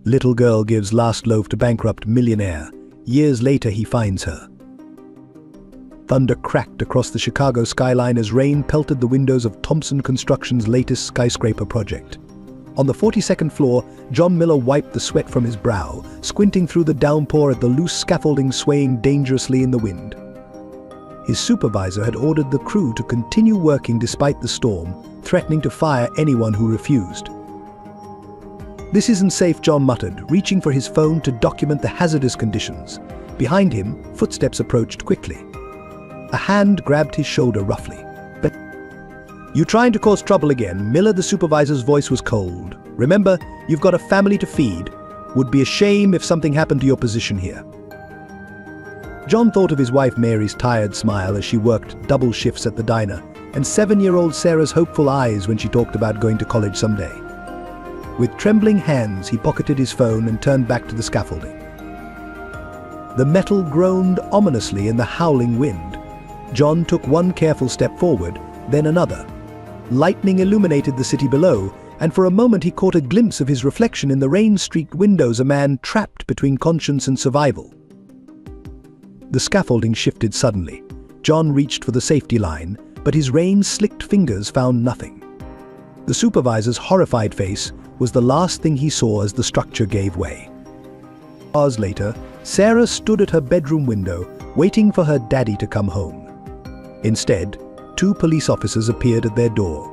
Little girl gives last loaf to bankrupt millionaire. Years later he finds her. Thunder cracked across the Chicago skyline as rain pelted the windows of Thompson Construction's latest skyscraper project. On the 42nd floor, John Miller wiped the sweat from his brow, squinting through the downpour at the loose scaffolding swaying dangerously in the wind. His supervisor had ordered the crew to continue working despite the storm, threatening to fire anyone who refused. "This isn't safe," John muttered, reaching for his phone to document the hazardous conditions. Behind him, footsteps approached quickly. A hand grabbed his shoulder roughly. "But you trying to cause trouble again?" Miller, the supervisor's voice was cold. "Remember, you've got a family to feed. Would be a shame if something happened to your position here." John thought of his wife Mary's tired smile as she worked double shifts at the diner, and 7-year-old Sarah's hopeful eyes when she talked about going to college someday. With trembling hands, he pocketed his phone and turned back to the scaffolding. The metal groaned ominously in the howling wind. John took one careful step forward, then another. Lightning illuminated the city below, and for a moment he caught a glimpse of his reflection in the rain-streaked windows, a man trapped between conscience and survival. The scaffolding shifted suddenly. John reached for the safety line, but his rain-slicked fingers found nothing. The supervisor's horrified face was the last thing he saw as the structure gave way. Hours later, Sarah stood at her bedroom window, waiting for her daddy to come home. Instead, 2 police officers appeared at their door.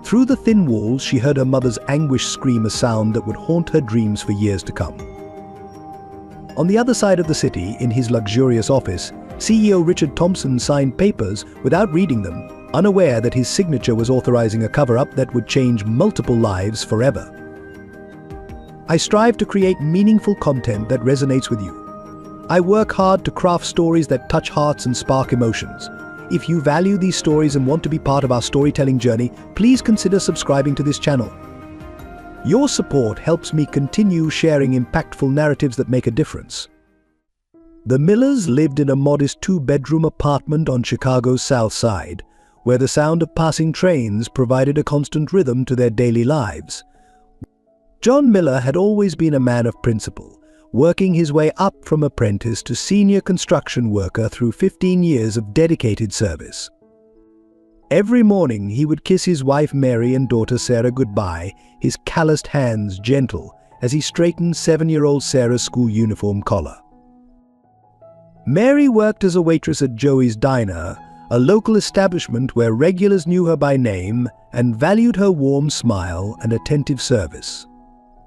Through the thin walls, she heard her mother's anguished scream, a sound that would haunt her dreams for years to come. On the other side of the city, in his luxurious office, CEO Richard Thompson signed papers without reading them, unaware that his signature was authorizing a cover-up that would change multiple lives forever. "I strive to create meaningful content that resonates with you. I work hard to craft stories that touch hearts and spark emotions. If you value these stories and want to be part of our storytelling journey, please consider subscribing to this channel. Your support helps me continue sharing impactful narratives that make a difference." The Millers lived in a modest 2-bedroom apartment on Chicago's South Side, where the sound of passing trains provided a constant rhythm to their daily lives. John Miller had always been a man of principle, working his way up from apprentice to senior construction worker through 15 years of dedicated service. Every morning he would kiss his wife Mary and daughter Sarah goodbye, his calloused hands gentle as he straightened 7-year-old Sarah's school uniform collar. Mary worked as a waitress at Joey's Diner, a local establishment where regulars knew her by name and valued her warm smile and attentive service.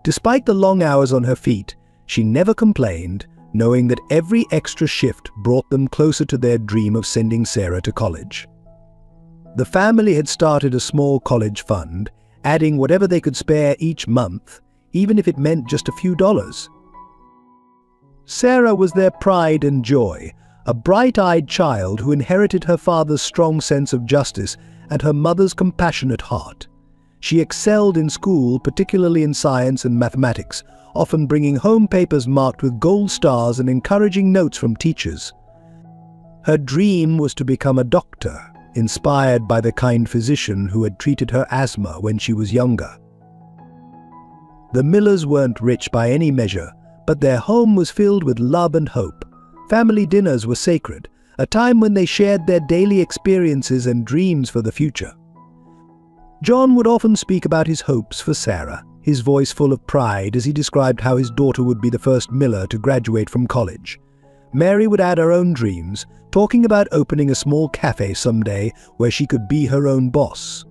Despite the long hours on her feet, she never complained, knowing that every extra shift brought them closer to their dream of sending Sarah to college. The family had started a small college fund, adding whatever they could spare each month, even if it meant just a few dollars. Sarah was their pride and joy, a bright-eyed child who inherited her father's strong sense of justice and her mother's compassionate heart. She excelled in school, particularly in science and mathematics, often bringing home papers marked with gold stars and encouraging notes from teachers. Her dream was to become a doctor, inspired by the kind physician who had treated her asthma when she was younger. The Millers weren't rich by any measure, but their home was filled with love and hope. Family dinners were sacred, a time when they shared their daily experiences and dreams for the future. John would often speak about his hopes for Sarah, his voice full of pride as he described how his daughter would be the first Miller to graduate from college. Mary would add her own dreams, talking about opening a small cafe someday where she could be her own boss.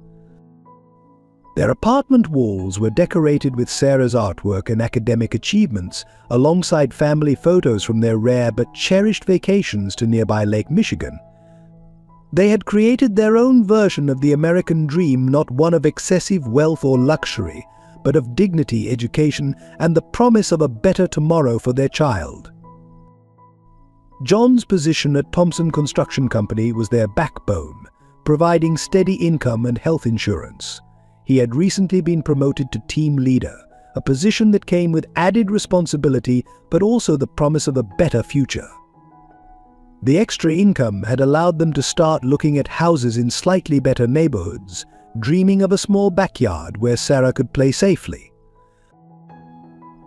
Their apartment walls were decorated with Sarah's artwork and academic achievements, alongside family photos from their rare but cherished vacations to nearby Lake Michigan. They had created their own version of the American dream, not one of excessive wealth or luxury, but of dignity, education, and the promise of a better tomorrow for their child. John's position at Thompson Construction Company was their backbone, providing steady income and health insurance. He had recently been promoted to team leader, a position that came with added responsibility but also the promise of a better future. The extra income had allowed them to start looking at houses in slightly better neighborhoods, dreaming of a small backyard where Sarah could play safely.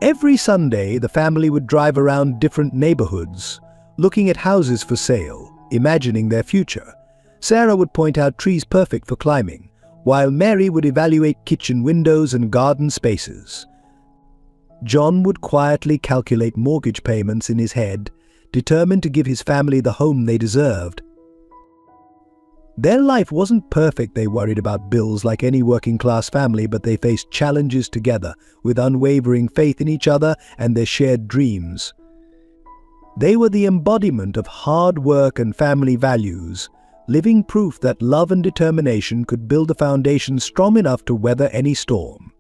Every Sunday, the family would drive around different neighborhoods, looking at houses for sale, imagining their future. Sarah would point out trees perfect for climbing, while Mary would evaluate kitchen windows and garden spaces. John would quietly calculate mortgage payments in his head, determined to give his family the home they deserved. Their life wasn't perfect. They worried about bills like any working-class family, but they faced challenges together, with unwavering faith in each other and their shared dreams. They were the embodiment of hard work and family values, living proof that love and determination could build a foundation strong enough to weather any storm.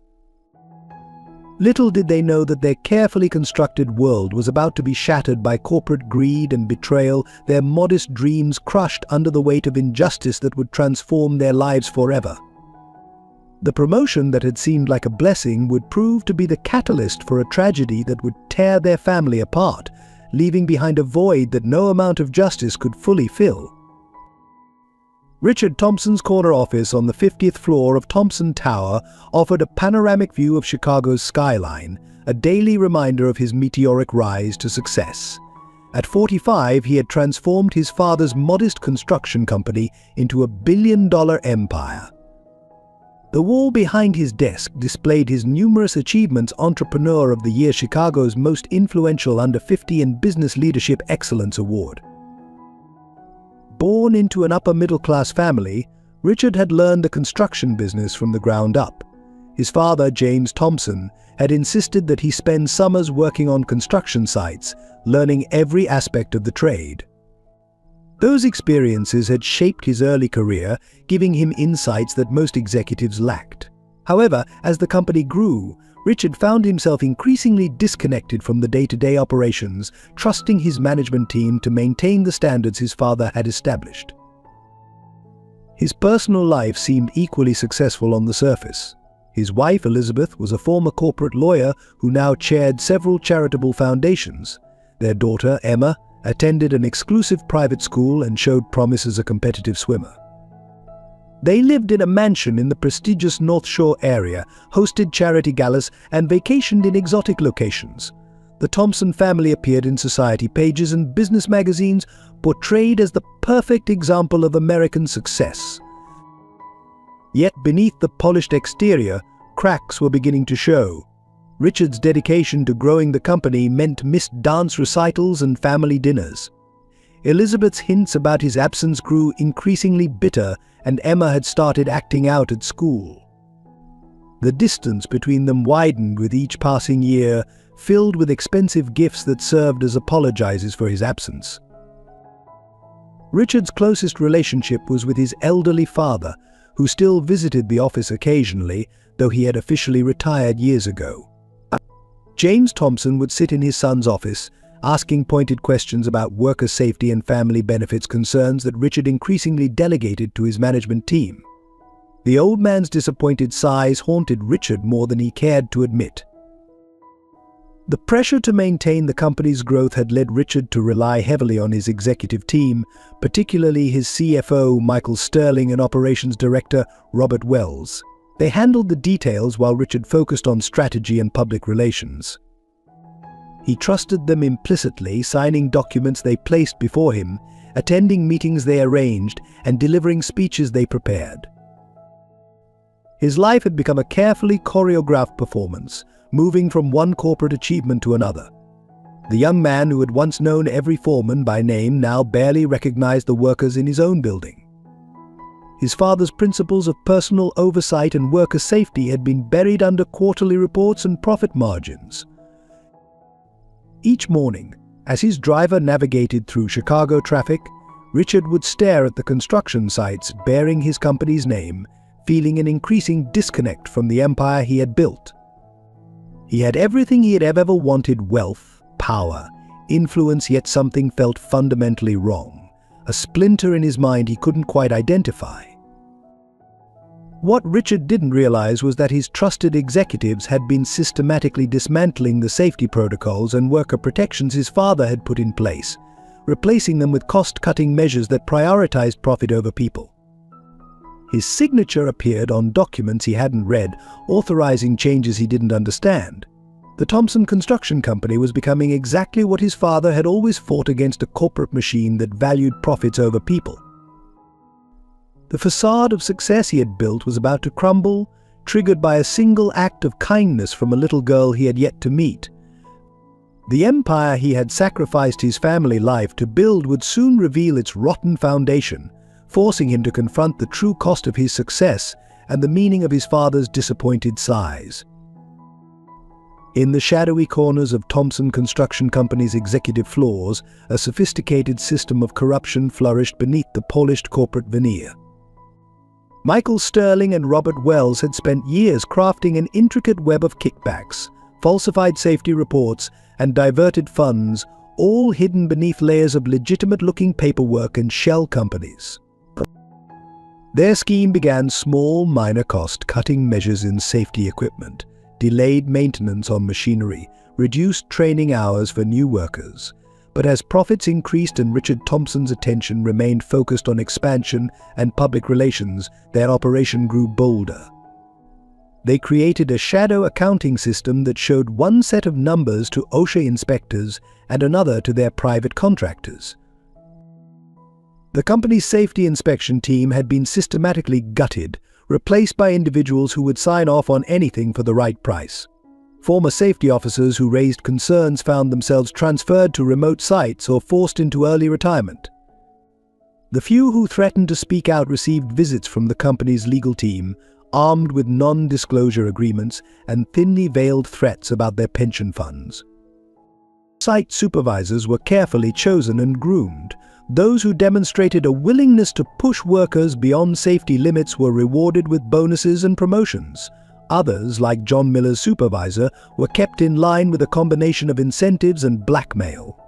Little did they know that their carefully constructed world was about to be shattered by corporate greed and betrayal, their modest dreams crushed under the weight of injustice that would transform their lives forever. The promotion that had seemed like a blessing would prove to be the catalyst for a tragedy that would tear their family apart, leaving behind a void that no amount of justice could fully fill. Richard Thompson's corner office on the 50th floor of Thompson Tower offered a panoramic view of Chicago's skyline, a daily reminder of his meteoric rise to success. At 45, he had transformed his father's modest construction company into a billion-dollar empire. The wall behind his desk displayed his numerous achievements: Entrepreneur of the Year, Chicago's most influential under 50, and Business Leadership Excellence Award. Born into an upper-middle-class family, Richard had learned the construction business from the ground up. His father, James Thompson, had insisted that he spend summers working on construction sites, learning every aspect of the trade. Those experiences had shaped his early career, giving him insights that most executives lacked. However, as the company grew, Richard found himself increasingly disconnected from the day-to-day operations, trusting his management team to maintain the standards his father had established. His personal life seemed equally successful on the surface. His wife, Elizabeth, was a former corporate lawyer who now chaired several charitable foundations. Their daughter, Emma, attended an exclusive private school and showed promise as a competitive swimmer. They lived in a mansion in the prestigious North Shore area, hosted charity galas, and vacationed in exotic locations. The Thompson family appeared in society pages and business magazines, portrayed as the perfect example of American success. Yet beneath the polished exterior, cracks were beginning to show. Richard's dedication to growing the company meant missed dance recitals and family dinners. Elizabeth's hints about his absence grew increasingly bitter, and Emma had started acting out at school. The distance between them widened with each passing year, filled with expensive gifts that served as apologizes for his absence. Richard's closest relationship was with his elderly father, who still visited the office occasionally, though he had officially retired years ago. James Thompson would sit in his son's office, asking pointed questions about worker safety and family benefits, concerns that Richard increasingly delegated to his management team. The old man's disappointed sighs haunted Richard more than he cared to admit. The pressure to maintain the company's growth had led Richard to rely heavily on his executive team, particularly his CFO, Michael Sterling, and operations director, Robert Wells. They handled the details while Richard focused on strategy and public relations. He trusted them implicitly, signing documents they placed before him, attending meetings they arranged, and delivering speeches they prepared. His life had become a carefully choreographed performance, moving from one corporate achievement to another. The young man who had once known every foreman by name now barely recognized the workers in his own building. His father's principles of personal oversight and worker safety had been buried under quarterly reports and profit margins. Each morning, as his driver navigated through Chicago traffic, Richard would stare at the construction sites bearing his company's name, feeling an increasing disconnect from the empire he had built. He had everything he had ever wanted: wealth, power, influence, yet something felt fundamentally wrong, a splinter in his mind he couldn't quite identify. What Richard didn't realize was that his trusted executives had been systematically dismantling the safety protocols and worker protections his father had put in place, replacing them with cost-cutting measures that prioritized profit over people. His signature appeared on documents he hadn't read, authorizing changes he didn't understand. The Thompson Construction Company was becoming exactly what his father had always fought against: a corporate machine that valued profits over people. The facade of success he had built was about to crumble, triggered by a single act of kindness from a little girl he had yet to meet. The empire he had sacrificed his family life to build would soon reveal its rotten foundation, forcing him to confront the true cost of his success and the meaning of his father's disappointed sighs. In the shadowy corners of Thompson Construction Company's executive floors, a sophisticated system of corruption flourished beneath the polished corporate veneer. Michael Sterling and Robert Wells had spent years crafting an intricate web of kickbacks, falsified safety reports, and diverted funds, all hidden beneath layers of legitimate-looking paperwork and shell companies. Their scheme began small, minor cost-cutting measures in safety equipment, delayed maintenance on machinery, reduced training hours for new workers. But as profits increased and Richard Thompson's attention remained focused on expansion and public relations, their operation grew bolder. They created a shadow accounting system that showed one set of numbers to OSHA inspectors and another to their private contractors. The company's safety inspection team had been systematically gutted, replaced by individuals who would sign off on anything for the right price. Former safety officers who raised concerns found themselves transferred to remote sites or forced into early retirement. The few who threatened to speak out received visits from the company's legal team, armed with non-disclosure agreements and thinly veiled threats about their pension funds. Site supervisors were carefully chosen and groomed. Those who demonstrated a willingness to push workers beyond safety limits were rewarded with bonuses and promotions. Others, like John Miller's supervisor, were kept in line with a combination of incentives and blackmail.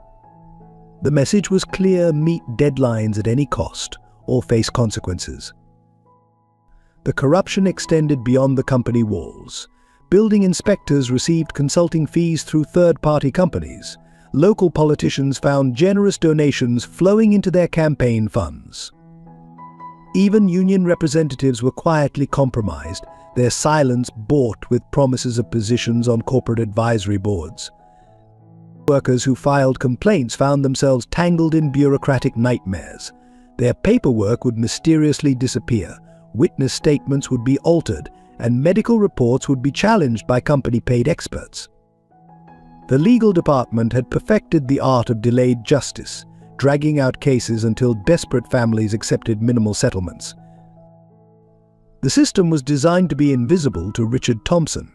The message was clear: meet deadlines at any cost, or face consequences. The corruption extended beyond the company walls. Building inspectors received consulting fees through third-party companies. Local politicians found generous donations flowing into their campaign funds. Even union representatives were quietly compromised, their silence bought with promises of positions on corporate advisory boards. Workers who filed complaints found themselves tangled in bureaucratic nightmares. Their paperwork would mysteriously disappear, witness statements would be altered, and medical reports would be challenged by company-paid experts. The legal department had perfected the art of delayed justice, dragging out cases until desperate families accepted minimal settlements. The system was designed to be invisible to Richard Thompson.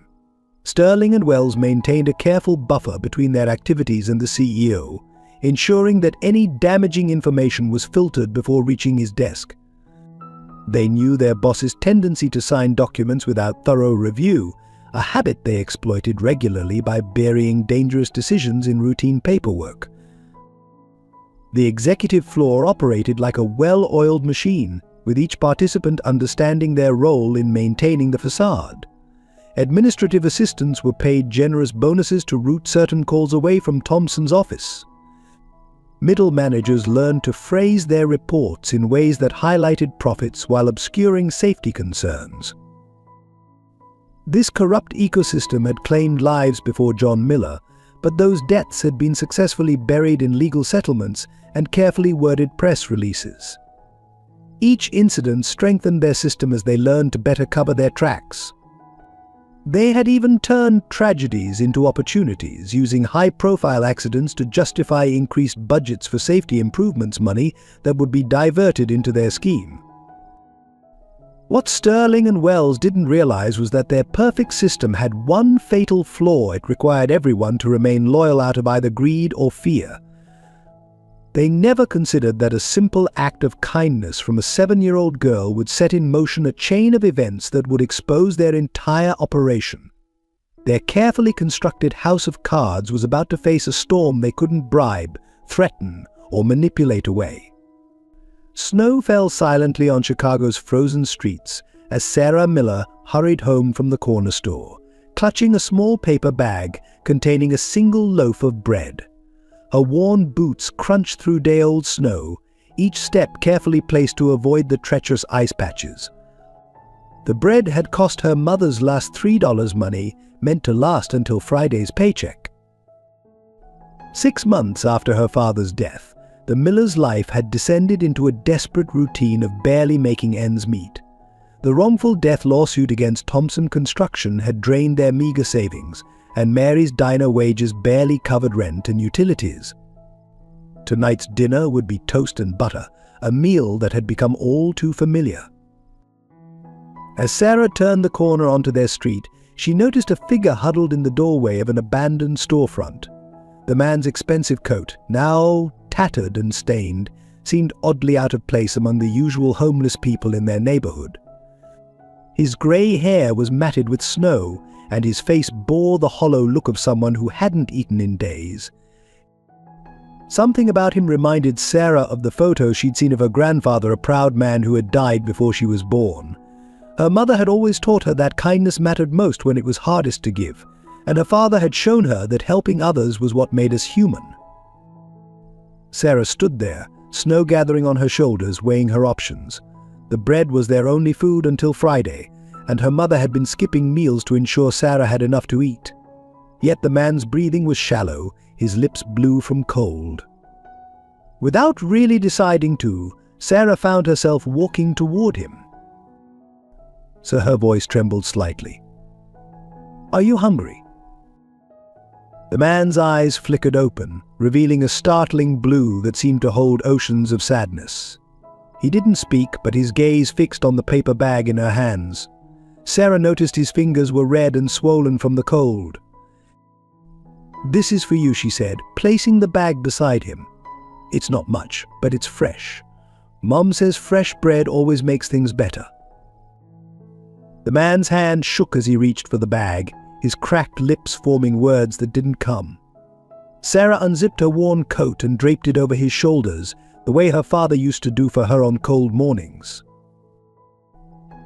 Sterling and Wells maintained a careful buffer between their activities and the CEO, ensuring that any damaging information was filtered before reaching his desk. They knew their boss's tendency to sign documents without thorough review, a habit they exploited regularly by burying dangerous decisions in routine paperwork. The executive floor operated like a well-oiled machine, with each participant understanding their role in maintaining the facade. Administrative assistants were paid generous bonuses to route certain calls away from Thompson's office. Middle managers learned to phrase their reports in ways that highlighted profits while obscuring safety concerns. This corrupt ecosystem had claimed lives before John Miller, but those deaths had been successfully buried in legal settlements and carefully worded press releases. Each incident strengthened their system as they learned to better cover their tracks. They had even turned tragedies into opportunities, using high-profile accidents to justify increased budgets for safety improvements money that would be diverted into their scheme. What Sterling and Wells didn't realize was that their perfect system had one fatal flaw: it required everyone to remain loyal out of either greed or fear. They never considered that a simple act of kindness from a 7-year-old girl would set in motion a chain of events that would expose their entire operation. Their carefully constructed house of cards was about to face a storm they couldn't bribe, threaten, or manipulate away. Snow fell silently on Chicago's frozen streets as Sarah Miller hurried home from the corner store, clutching a small paper bag containing a single loaf of bread. Her worn boots crunched through day-old snow, each step carefully placed to avoid the treacherous ice patches. The bread had cost her mother's last $3 money, meant to last until Friday's paycheck. 6 months after her father's death, the miller's life had descended into a desperate routine of barely making ends meet. The wrongful death lawsuit against Thompson Construction had drained their meager savings, and Mary's diner wages barely covered rent and utilities. Tonight's dinner would be toast and butter, a meal that had become all too familiar. As Sarah turned the corner onto their street, she noticed a figure huddled in the doorway of an abandoned storefront. The man's expensive coat, now tattered and stained, seemed oddly out of place among the usual homeless people in their neighborhood. His grey hair was matted with snow, and his face bore the hollow look of someone who hadn't eaten in days. Something about him reminded Sarah of the photo she'd seen of her grandfather, a proud man who had died before she was born. Her mother had always taught her that kindness mattered most when it was hardest to give, and her father had shown her that helping others was what made us human. Sarah stood there, snow gathering on her shoulders, weighing her options. The bread was their only food until Friday, and her mother had been skipping meals to ensure Sarah had enough to eat. Yet the man's breathing was shallow, his lips blue from cold. Without really deciding to, Sarah found herself walking toward him. So her voice trembled slightly. "Are you hungry?" The man's eyes flickered open, revealing a startling blue that seemed to hold oceans of sadness. He didn't speak, but his gaze fixed on the paper bag in her hands. Sarah noticed his fingers were red and swollen from the cold. "This is for you," she said, placing the bag beside him. "It's not much, but it's fresh. Mom says fresh bread always makes things better." The man's hand shook as he reached for the bag, his cracked lips forming words that didn't come. Sarah unzipped her worn coat and draped it over his shoulders, the way her father used to do for her on cold mornings.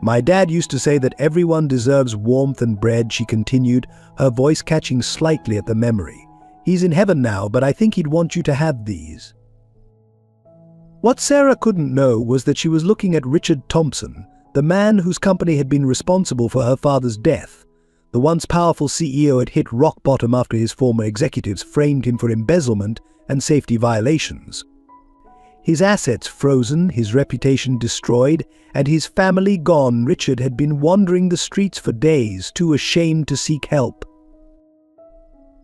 "My dad used to say that everyone deserves warmth and bread," she continued, her voice catching slightly at the memory. "He's in heaven now, but I think he'd want you to have these." What Sarah couldn't know was that she was looking at Richard Thompson, the man whose company had been responsible for her father's death. The once powerful CEO had hit rock bottom after his former executives framed him for embezzlement and safety violations. His assets frozen, his reputation destroyed, and his family gone, Richard had been wandering the streets for days, too ashamed to seek help.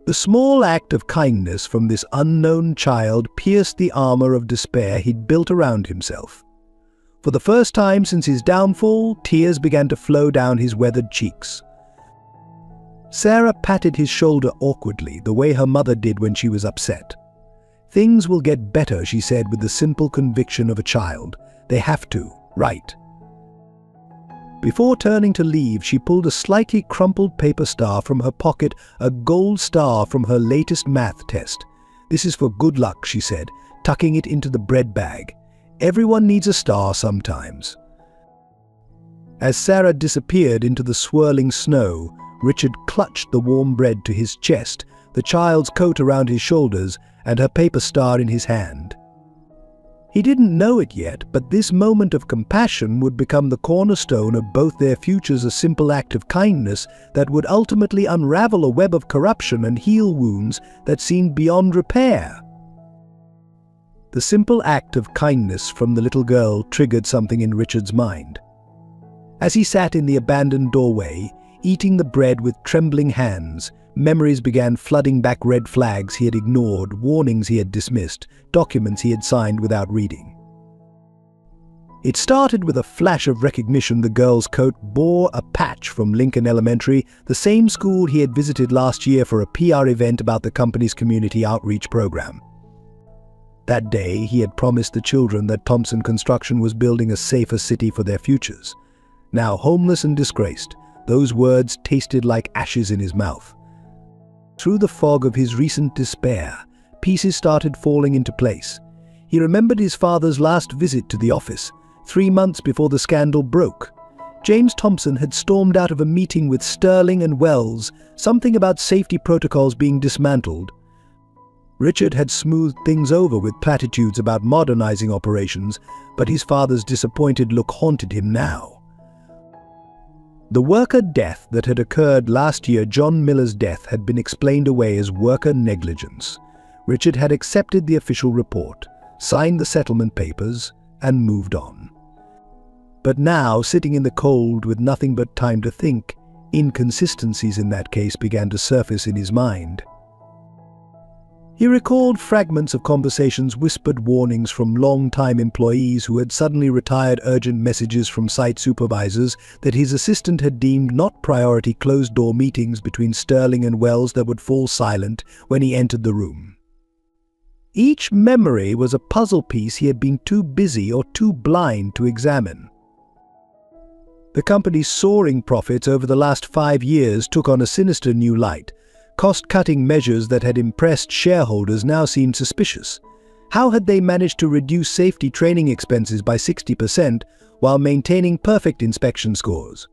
The small act of kindness from this unknown child pierced the armor of despair he'd built around himself. For the first time since his downfall, tears began to flow down his weathered cheeks. Sarah patted his shoulder awkwardly, the way her mother did when she was upset. "Things will get better," she said with the simple conviction of a child. "They have to, right?" Before turning to leave, she pulled a slightly crumpled paper star from her pocket, a gold star from her latest math test. "This is for good luck," she said, tucking it into the bread bag. "Everyone needs a star sometimes." As Sarah disappeared into the swirling snow, Richard clutched the warm bread to his chest, the child's coat around his shoulders, and her paper star in his hand. He didn't know it yet, but this moment of compassion would become the cornerstone of both their futures, a simple act of kindness that would ultimately unravel a web of corruption and heal wounds that seemed beyond repair. The simple act of kindness from the little girl triggered something in Richard's mind. As he sat in the abandoned doorway, eating the bread with trembling hands, memories began flooding back, red flags he had ignored, warnings he had dismissed, documents he had signed without reading. It started with a flash of recognition. The girl's coat bore a patch from Lincoln Elementary, the same school he had visited last year for a PR event about the company's community outreach program. That day, he had promised the children that Thompson Construction was building a safer city for their futures. Now homeless and disgraced, those words tasted like ashes in his mouth. Through the fog of his recent despair, pieces started falling into place. He remembered his father's last visit to the office, 3 months before the scandal broke. James Thompson had stormed out of a meeting with Sterling and Wells, something about safety protocols being dismantled. Richard had smoothed things over with platitudes about modernizing operations, but his father's disappointed look haunted him now. The worker death that had occurred last year, John Miller's death, had been explained away as worker negligence. Richard had accepted the official report, signed the settlement papers, and moved on. But now, sitting in the cold with nothing but time to think, inconsistencies in that case began to surface in his mind. He recalled fragments of conversations, whispered warnings from long-time employees who had suddenly retired, urgent messages from site supervisors that his assistant had deemed not priority, closed-door meetings between Sterling and Wells that would fall silent when he entered the room. Each memory was a puzzle piece he had been too busy or too blind to examine. The company's soaring profits over the last 5 years took on a sinister new light. Cost-cutting measures that had impressed shareholders now seemed suspicious. How had they managed to reduce safety training expenses by 60% while maintaining perfect inspection scores?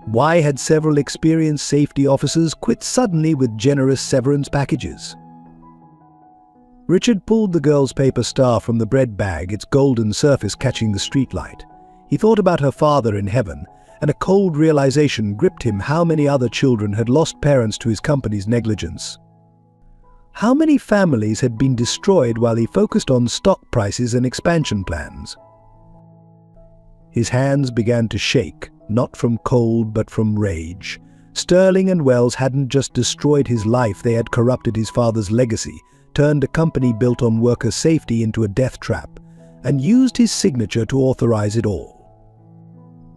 Why had several experienced safety officers quit suddenly with generous severance packages? Richard pulled the girl's paper star from the bread bag, its golden surface catching the streetlight. He thought about her father in heaven, and a cold realization gripped him: how many other children had lost parents to his company's negligence. How many families had been destroyed while he focused on stock prices and expansion plans? His hands began to shake, not from cold but from rage. Sterling and Wells hadn't just destroyed his life, they had corrupted his father's legacy, turned a company built on worker safety into a death trap, and used his signature to authorize it all.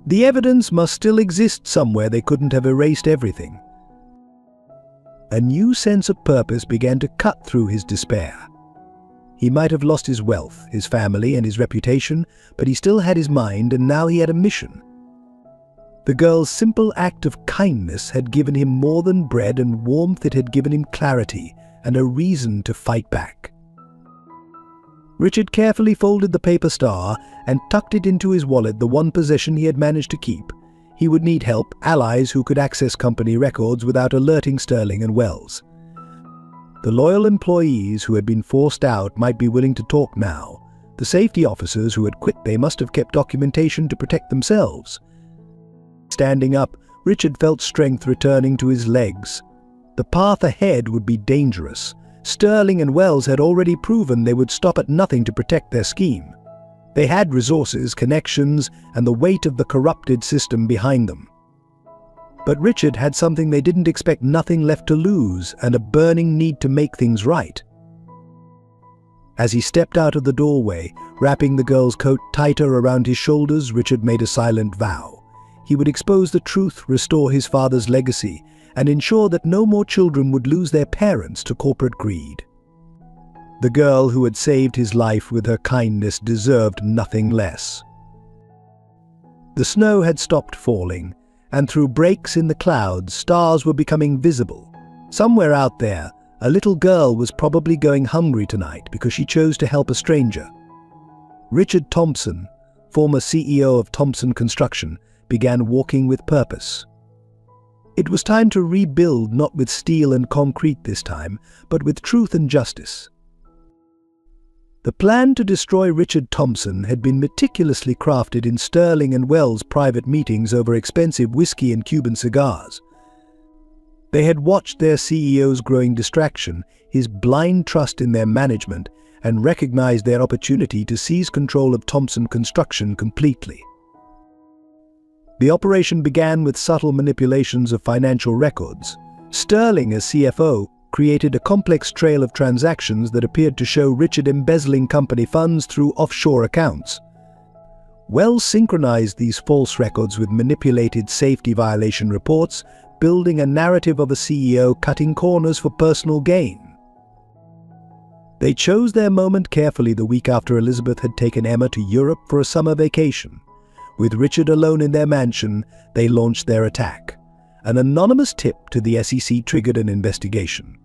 The evidence must still exist somewhere. They couldn't have erased everything. A new sense of purpose began to cut through his despair. He might have lost his wealth, his family, and his reputation, but he still had his mind, and now he had a mission. The girl's simple act of kindness had given him more than bread and warmth. It had given him clarity and a reason to fight back. Richard carefully folded the paper star and tucked it into his wallet, the one possession he had managed to keep. He would need help, allies who could access company records without alerting Sterling and Wells. The loyal employees who had been forced out might be willing to talk now. The safety officers who had quit, they must have kept documentation to protect themselves. Standing up, Richard felt strength returning to his legs. The path ahead would be dangerous. Sterling and Wells had already proven they would stop at nothing to protect their scheme. They had resources, connections, and the weight of the corrupted system behind them. But Richard had something they didn't expect: nothing left to lose, and a burning need to make things right. As he stepped out of the doorway, wrapping the girl's coat tighter around his shoulders, Richard made a silent vow. He would expose the truth, restore his father's legacy, and ensure that no more children would lose their parents to corporate greed. The girl who had saved his life with her kindness deserved nothing less. The snow had stopped falling, and through breaks in the clouds, stars were becoming visible. Somewhere out there, a little girl was probably going hungry tonight because she chose to help a stranger. Richard Thompson, former CEO of Thompson Construction, began walking with purpose. It was time to rebuild, not with steel and concrete this time, but with truth and justice. The plan to destroy Richard Thompson had been meticulously crafted in Sterling and Wells' private meetings over expensive whiskey and Cuban cigars. They had watched their CEO's growing distraction, his blind trust in their management, and recognized their opportunity to seize control of Thompson Construction completely. The operation began with subtle manipulations of financial records. Sterling, as CFO, created a complex trail of transactions that appeared to show Richard embezzling company funds through offshore accounts. Wells synchronized these false records with manipulated safety violation reports, building a narrative of a CEO cutting corners for personal gain. They chose their moment carefully the week after Elizabeth had taken Emma to Europe for a summer vacation. With Richard alone in their mansion, they launched their attack. An anonymous tip to the SEC triggered an investigation.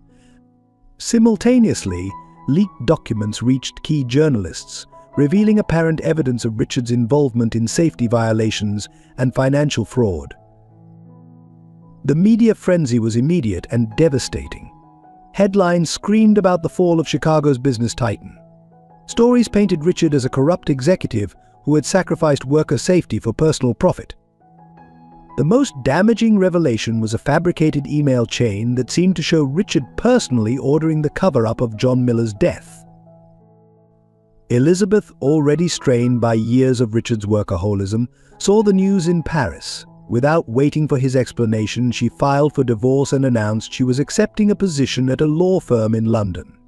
Simultaneously, leaked documents reached key journalists, revealing apparent evidence of Richard's involvement in safety violations and financial fraud. The media frenzy was immediate and devastating. Headlines screamed about the fall of Chicago's business titan. Stories painted Richard as a corrupt executive who had sacrificed worker safety for personal profit. The most damaging revelation was a fabricated email chain that seemed to show Richard personally ordering the cover-up of John Miller's death. Elizabeth, already strained by years of Richard's workaholism, saw the news in Paris. Without waiting for his explanation, she filed for divorce and announced she was accepting a position at a law firm in London.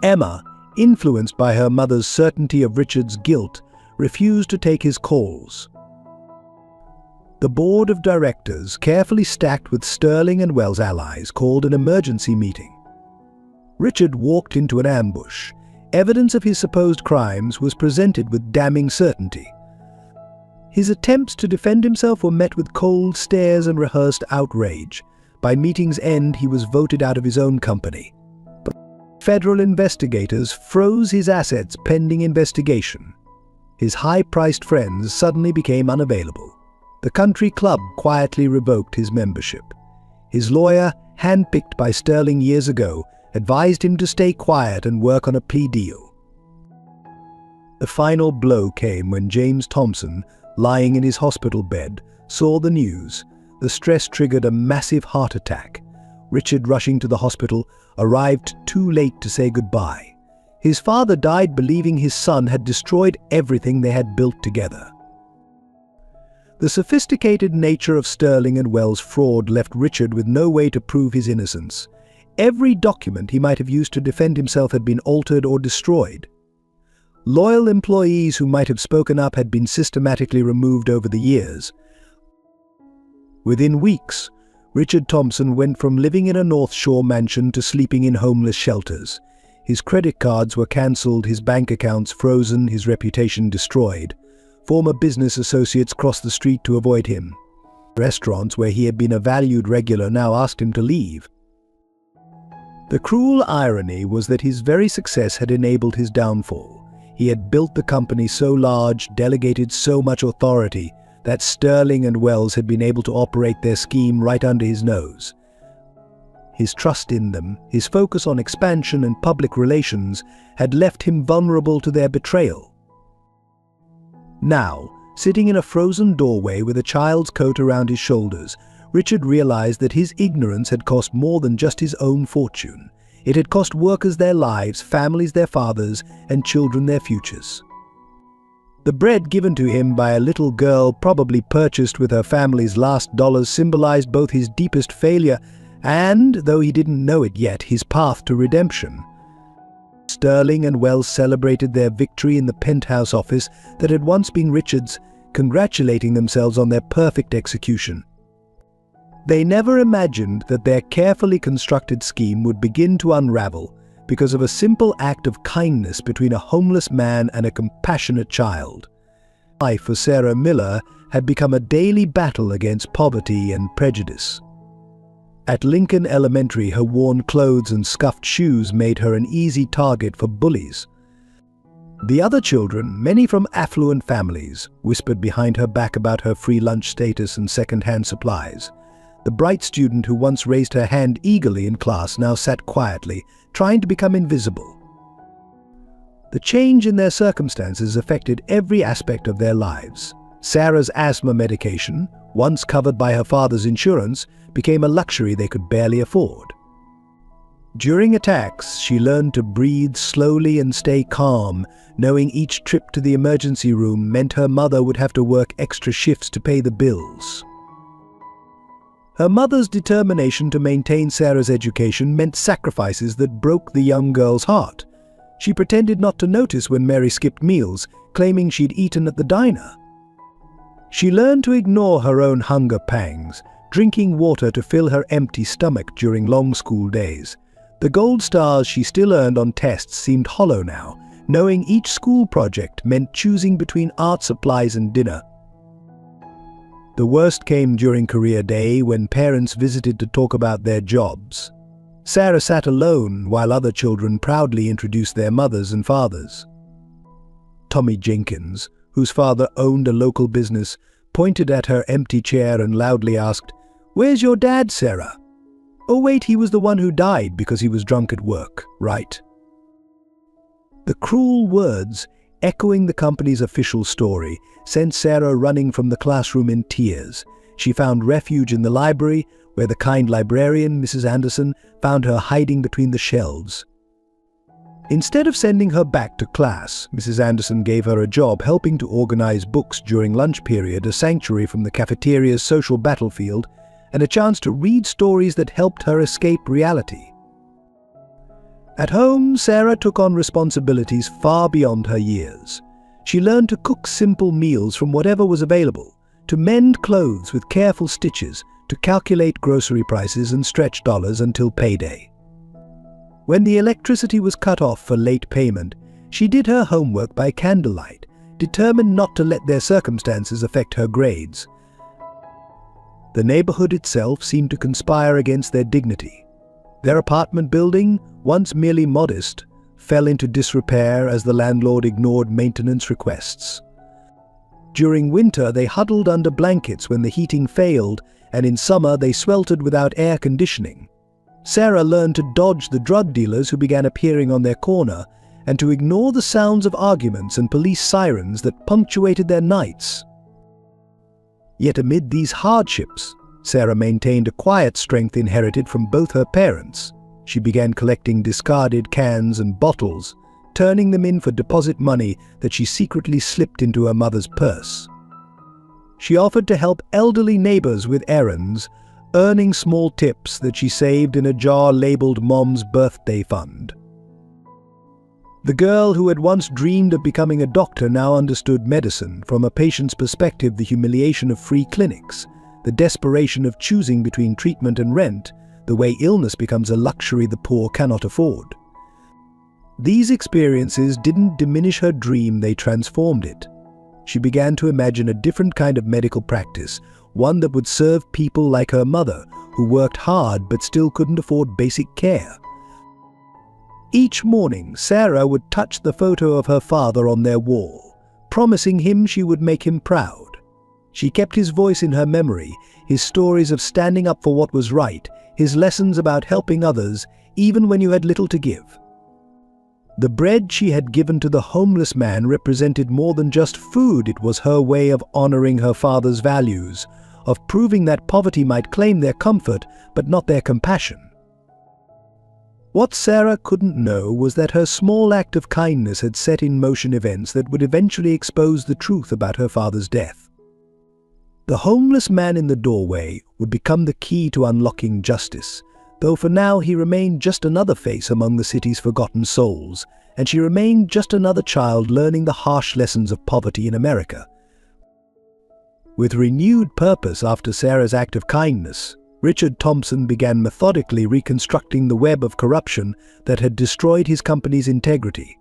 Emma, influenced by her mother's certainty of Richard's guilt, refused to take his calls. The board of directors, carefully stacked with Sterling and Wells allies, called an emergency meeting. Richard walked into an ambush. Evidence of his supposed crimes was presented with damning certainty. His attempts to defend himself were met with cold stares and rehearsed outrage. By meeting's end, he was voted out of his own company. But federal investigators froze his assets pending investigation. His high-priced friends suddenly became unavailable. The country club quietly revoked his membership. His lawyer, handpicked by Sterling years ago, advised him to stay quiet and work on a plea deal. The final blow came when James Thompson, lying in his hospital bed, saw the news. The stress triggered a massive heart attack. Richard, rushing to the hospital, arrived too late to say goodbye. His father died believing his son had destroyed everything they had built together. The sophisticated nature of Sterling and Wells' fraud left Richard with no way to prove his innocence. Every document he might have used to defend himself had been altered or destroyed. Loyal employees who might have spoken up had been systematically removed over the years. Within weeks, Richard Thompson went from living in a North Shore mansion to sleeping in homeless shelters. His credit cards were cancelled, his bank accounts frozen, his reputation destroyed. Former business associates crossed the street to avoid him. Restaurants where he had been a valued regular now asked him to leave. The cruel irony was that his very success had enabled his downfall. He had built the company so large, delegated so much authority, that Sterling and Wells had been able to operate their scheme right under his nose. His trust in them, his focus on expansion and public relations, had left him vulnerable to their betrayal. Now, sitting in a frozen doorway with a child's coat around his shoulders, Richard realized that his ignorance had cost more than just his own fortune. It had cost workers their lives, families their fathers, and children their futures. The bread given to him by a little girl, probably purchased with her family's last dollars, symbolized both his deepest failure and, though he didn't know it yet, his path to redemption. Sterling and Wells celebrated their victory in the penthouse office that had once been Richard's, congratulating themselves on their perfect execution. They never imagined that their carefully constructed scheme would begin to unravel because of a simple act of kindness between a homeless man and a compassionate child. Life for Sarah Miller had become a daily battle against poverty and prejudice. At Lincoln Elementary, her worn clothes and scuffed shoes made her an easy target for bullies. The other children, many from affluent families, whispered behind her back about her free lunch status and second-hand supplies. The bright student who once raised her hand eagerly in class now sat quietly, trying to become invisible. The change in their circumstances affected every aspect of their lives. Sarah's asthma medication, once covered by her father's insurance, became a luxury they could barely afford. During attacks, she learned to breathe slowly and stay calm, knowing each trip to the emergency room meant her mother would have to work extra shifts to pay the bills. Her mother's determination to maintain Sarah's education meant sacrifices that broke the young girl's heart. She pretended not to notice when Mary skipped meals, claiming she'd eaten at the diner. She learned to ignore her own hunger pangs, drinking water to fill her empty stomach during long school days. The gold stars she still earned on tests seemed hollow now, knowing each school project meant choosing between art supplies and dinner. The worst came during career day when parents visited to talk about their jobs. Sarah sat alone while other children proudly introduced their mothers and fathers. Tommy Jenkins, whose father owned a local business, pointed at her empty chair and loudly asked, "Where's your dad, Sarah?" "Oh wait, he was the one who died because he was drunk at work, right?" The cruel words, echoing the company's official story, sent Sarah running from the classroom in tears. She found refuge in the library, where the kind librarian, Mrs. Anderson, found her hiding between the shelves. Instead of sending her back to class, Mrs. Anderson gave her a job helping to organize books during lunch period, a sanctuary from the cafeteria's social battlefield, and a chance to read stories that helped her escape reality. At home, Sarah took on responsibilities far beyond her years. She learned to cook simple meals from whatever was available, to mend clothes with careful stitches, to calculate grocery prices and stretch dollars until payday. When the electricity was cut off for late payment, she did her homework by candlelight, determined not to let their circumstances affect her grades. The neighborhood itself seemed to conspire against their dignity. Their apartment building, once merely modest, fell into disrepair as the landlord ignored maintenance requests. During winter, they huddled under blankets when the heating failed, and in summer they sweltered without air conditioning. Sarah learned to dodge the drug dealers who began appearing on their corner, and to ignore the sounds of arguments and police sirens that punctuated their nights. Yet amid these hardships, Sarah maintained a quiet strength inherited from both her parents. She began collecting discarded cans and bottles, turning them in for deposit money that she secretly slipped into her mother's purse. She offered to help elderly neighbors with errands, earning small tips that she saved in a jar labeled Mom's Birthday Fund. The girl who had once dreamed of becoming a doctor now understood medicine from a patient's perspective, the humiliation of free clinics, the desperation of choosing between treatment and rent, the way illness becomes a luxury the poor cannot afford. These experiences didn't diminish her dream, they transformed it. She began to imagine a different kind of medical practice, one that would serve people like her mother, who worked hard but still couldn't afford basic care. Each morning, Sarah would touch the photo of her father on their wall, promising him she would make him proud. She kept his voice in her memory, his stories of standing up for what was right, his lessons about helping others, even when you had little to give. The bread she had given to the homeless man represented more than just food. It was her way of honoring her father's values, of proving that poverty might claim their comfort, but not their compassion. What Sarah couldn't know was that her small act of kindness had set in motion events that would eventually expose the truth about her father's death. The homeless man in the doorway would become the key to unlocking justice, though for now he remained just another face among the city's forgotten souls, and she remained just another child learning the harsh lessons of poverty in America. With renewed purpose after Sarah's act of kindness, Richard Thompson began methodically reconstructing the web of corruption that had destroyed his company's integrity.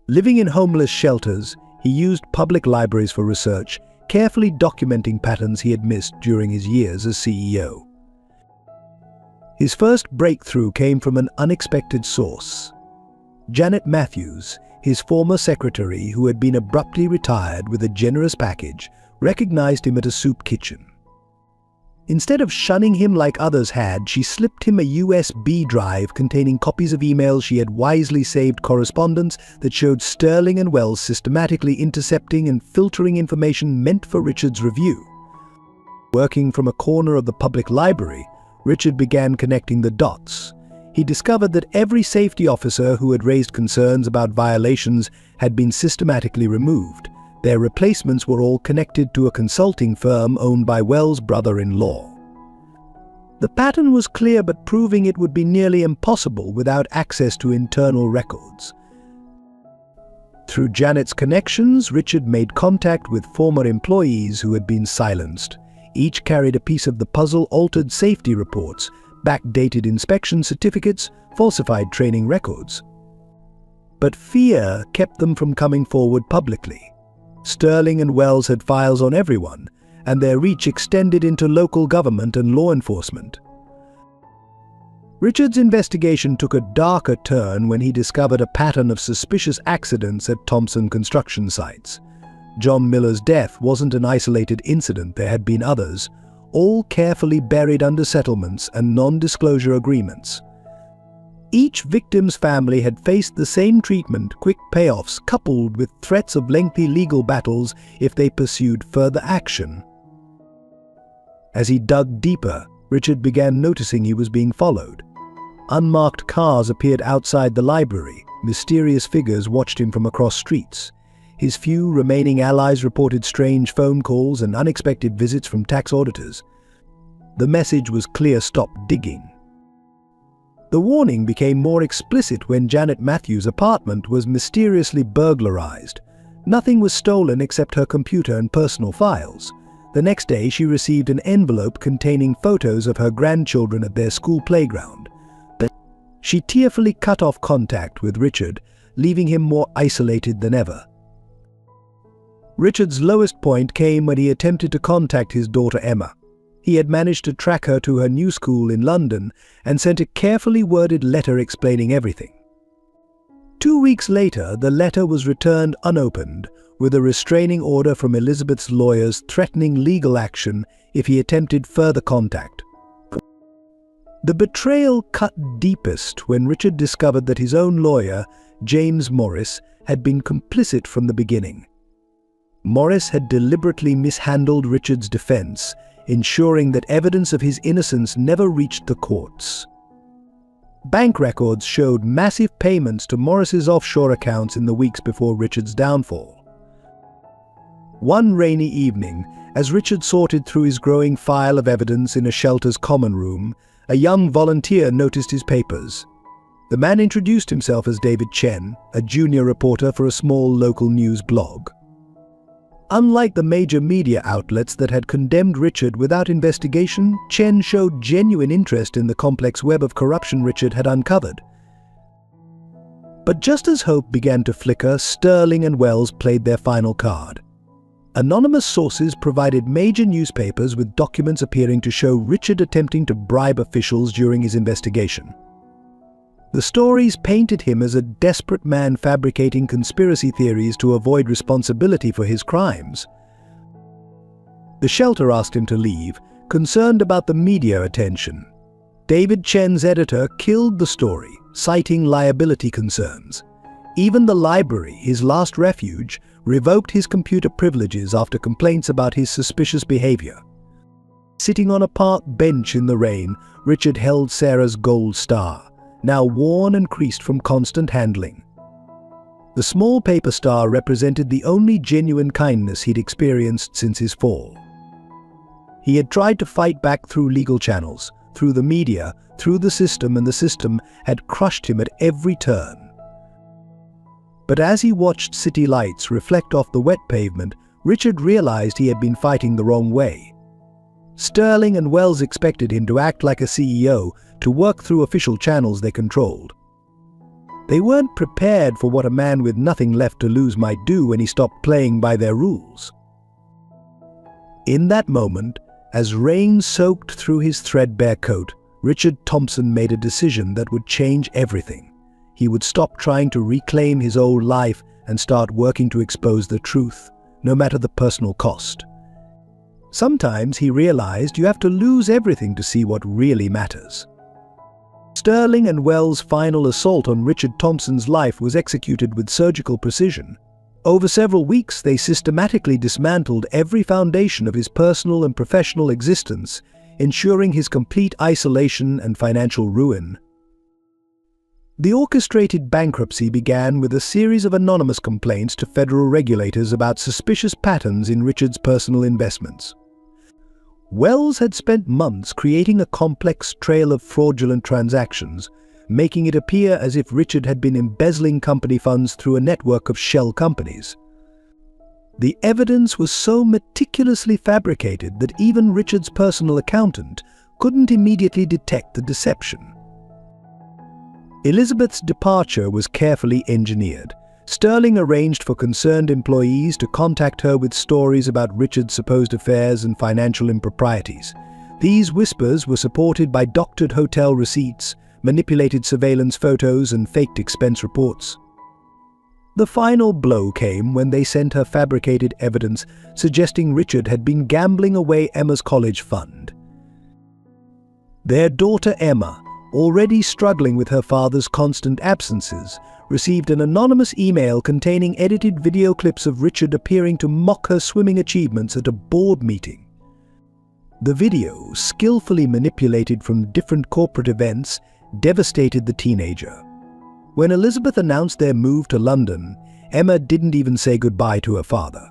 Living in homeless shelters, he used public libraries for research, carefully documenting patterns he had missed during his years as CEO. His first breakthrough came from an unexpected source. Janet Matthews, his former secretary who had been abruptly retired with a generous package, recognized him at a soup kitchen. Instead of shunning him like others had, she slipped him a USB drive containing copies of emails she had wisely saved, correspondence that showed Sterling and Wells systematically intercepting and filtering information meant for Richard's review. Working from a corner of the public library, Richard began connecting the dots. He discovered that every safety officer who had raised concerns about violations had been systematically removed. Their replacements were all connected to a consulting firm owned by Wells' brother-in-law. The pattern was clear, but proving it would be nearly impossible without access to internal records. Through Janet's connections, Richard made contact with former employees who had been silenced. Each carried a piece of the puzzle: altered safety reports, backdated inspection certificates, falsified training records. But fear kept them from coming forward publicly. Sterling and Wells had files on everyone, and their reach extended into local government and law enforcement. Richard's investigation took a darker turn when he discovered a pattern of suspicious accidents at Thompson construction sites. John Miller's death wasn't an isolated incident, there had been others, all carefully buried under settlements and non-disclosure agreements. Each victim's family had faced the same treatment: quick payoffs coupled with threats of lengthy legal battles if they pursued further action. As he dug deeper, Richard began noticing he was being followed. Unmarked cars appeared outside the library. Mysterious figures watched him from across streets. His few remaining allies reported strange phone calls and unexpected visits from tax auditors. The message was clear: stop digging. The warning became more explicit when Janet Matthews' apartment was mysteriously burglarized. Nothing was stolen except her computer and personal files. The next day, she received an envelope containing photos of her grandchildren at their school playground. But she tearfully cut off contact with Richard, leaving him more isolated than ever. Richard's lowest point came when he attempted to contact his daughter Emma. He had managed to track her to her new school in London and sent a carefully worded letter explaining everything. 2 weeks later, the letter was returned unopened, with a restraining order from Elizabeth's lawyers threatening legal action if he attempted further contact. The betrayal cut deepest when Richard discovered that his own lawyer, James Morris, had been complicit from the beginning. Morris had deliberately mishandled Richard's defense, ensuring that evidence of his innocence never reached the courts. Bank records showed massive payments to Morris's offshore accounts in the weeks before Richard's downfall. One rainy evening, as Richard sorted through his growing file of evidence in a shelter's common room, a young volunteer noticed his papers. The man introduced himself as David Chen, a junior reporter for a small local news blog. Unlike the major media outlets that had condemned Richard without investigation, Chen showed genuine interest in the complex web of corruption Richard had uncovered. But just as hope began to flicker, Sterling and Wells played their final card. Anonymous sources provided major newspapers with documents appearing to show Richard attempting to bribe officials during his investigation. The stories painted him as a desperate man fabricating conspiracy theories to avoid responsibility for his crimes. The shelter asked him to leave, concerned about the media attention. David Chen's editor killed the story, citing liability concerns. Even the library, his last refuge, revoked his computer privileges after complaints about his suspicious behavior. Sitting on a park bench in the rain, Richard held Sarah's gold star, now worn and creased from constant handling. The small paper star represented the only genuine kindness he'd experienced since his fall. He had tried to fight back through legal channels, through the media, through the system, and the system had crushed him at every turn. But as he watched city lights reflect off the wet pavement, Richard realized he had been fighting the wrong way. Sterling and Wells expected him to act like a CEO, to work through official channels they controlled. They weren't prepared for what a man with nothing left to lose might do when he stopped playing by their rules. In that moment, as rain soaked through his threadbare coat, Richard Thompson made a decision that would change everything. He would stop trying to reclaim his old life and start working to expose the truth, no matter the personal cost. Sometimes he realized you have to lose everything to see what really matters. Sterling and Wells' final assault on Richard Thompson's life was executed with surgical precision. Over several weeks, they systematically dismantled every foundation of his personal and professional existence, ensuring his complete isolation and financial ruin. The orchestrated bankruptcy began with a series of anonymous complaints to federal regulators about suspicious patterns in Richard's personal investments. Wells had spent months creating a complex trail of fraudulent transactions, making it appear as if Richard had been embezzling company funds through a network of shell companies. The evidence was so meticulously fabricated that even Richard's personal accountant couldn't immediately detect the deception. Elizabeth's departure was carefully engineered. Sterling arranged for concerned employees to contact her with stories about Richard's supposed affairs and financial improprieties. These whispers were supported by doctored hotel receipts, manipulated surveillance photos, and faked expense reports. The final blow came when they sent her fabricated evidence suggesting Richard had been gambling away Emma's college fund. Their daughter Emma, already struggling with her father's constant absences, received an anonymous email containing edited video clips of Richard appearing to mock her swimming achievements at a board meeting. The video, skillfully manipulated from different corporate events, devastated the teenager. When Elizabeth announced their move to London, Emma didn't even say goodbye to her father.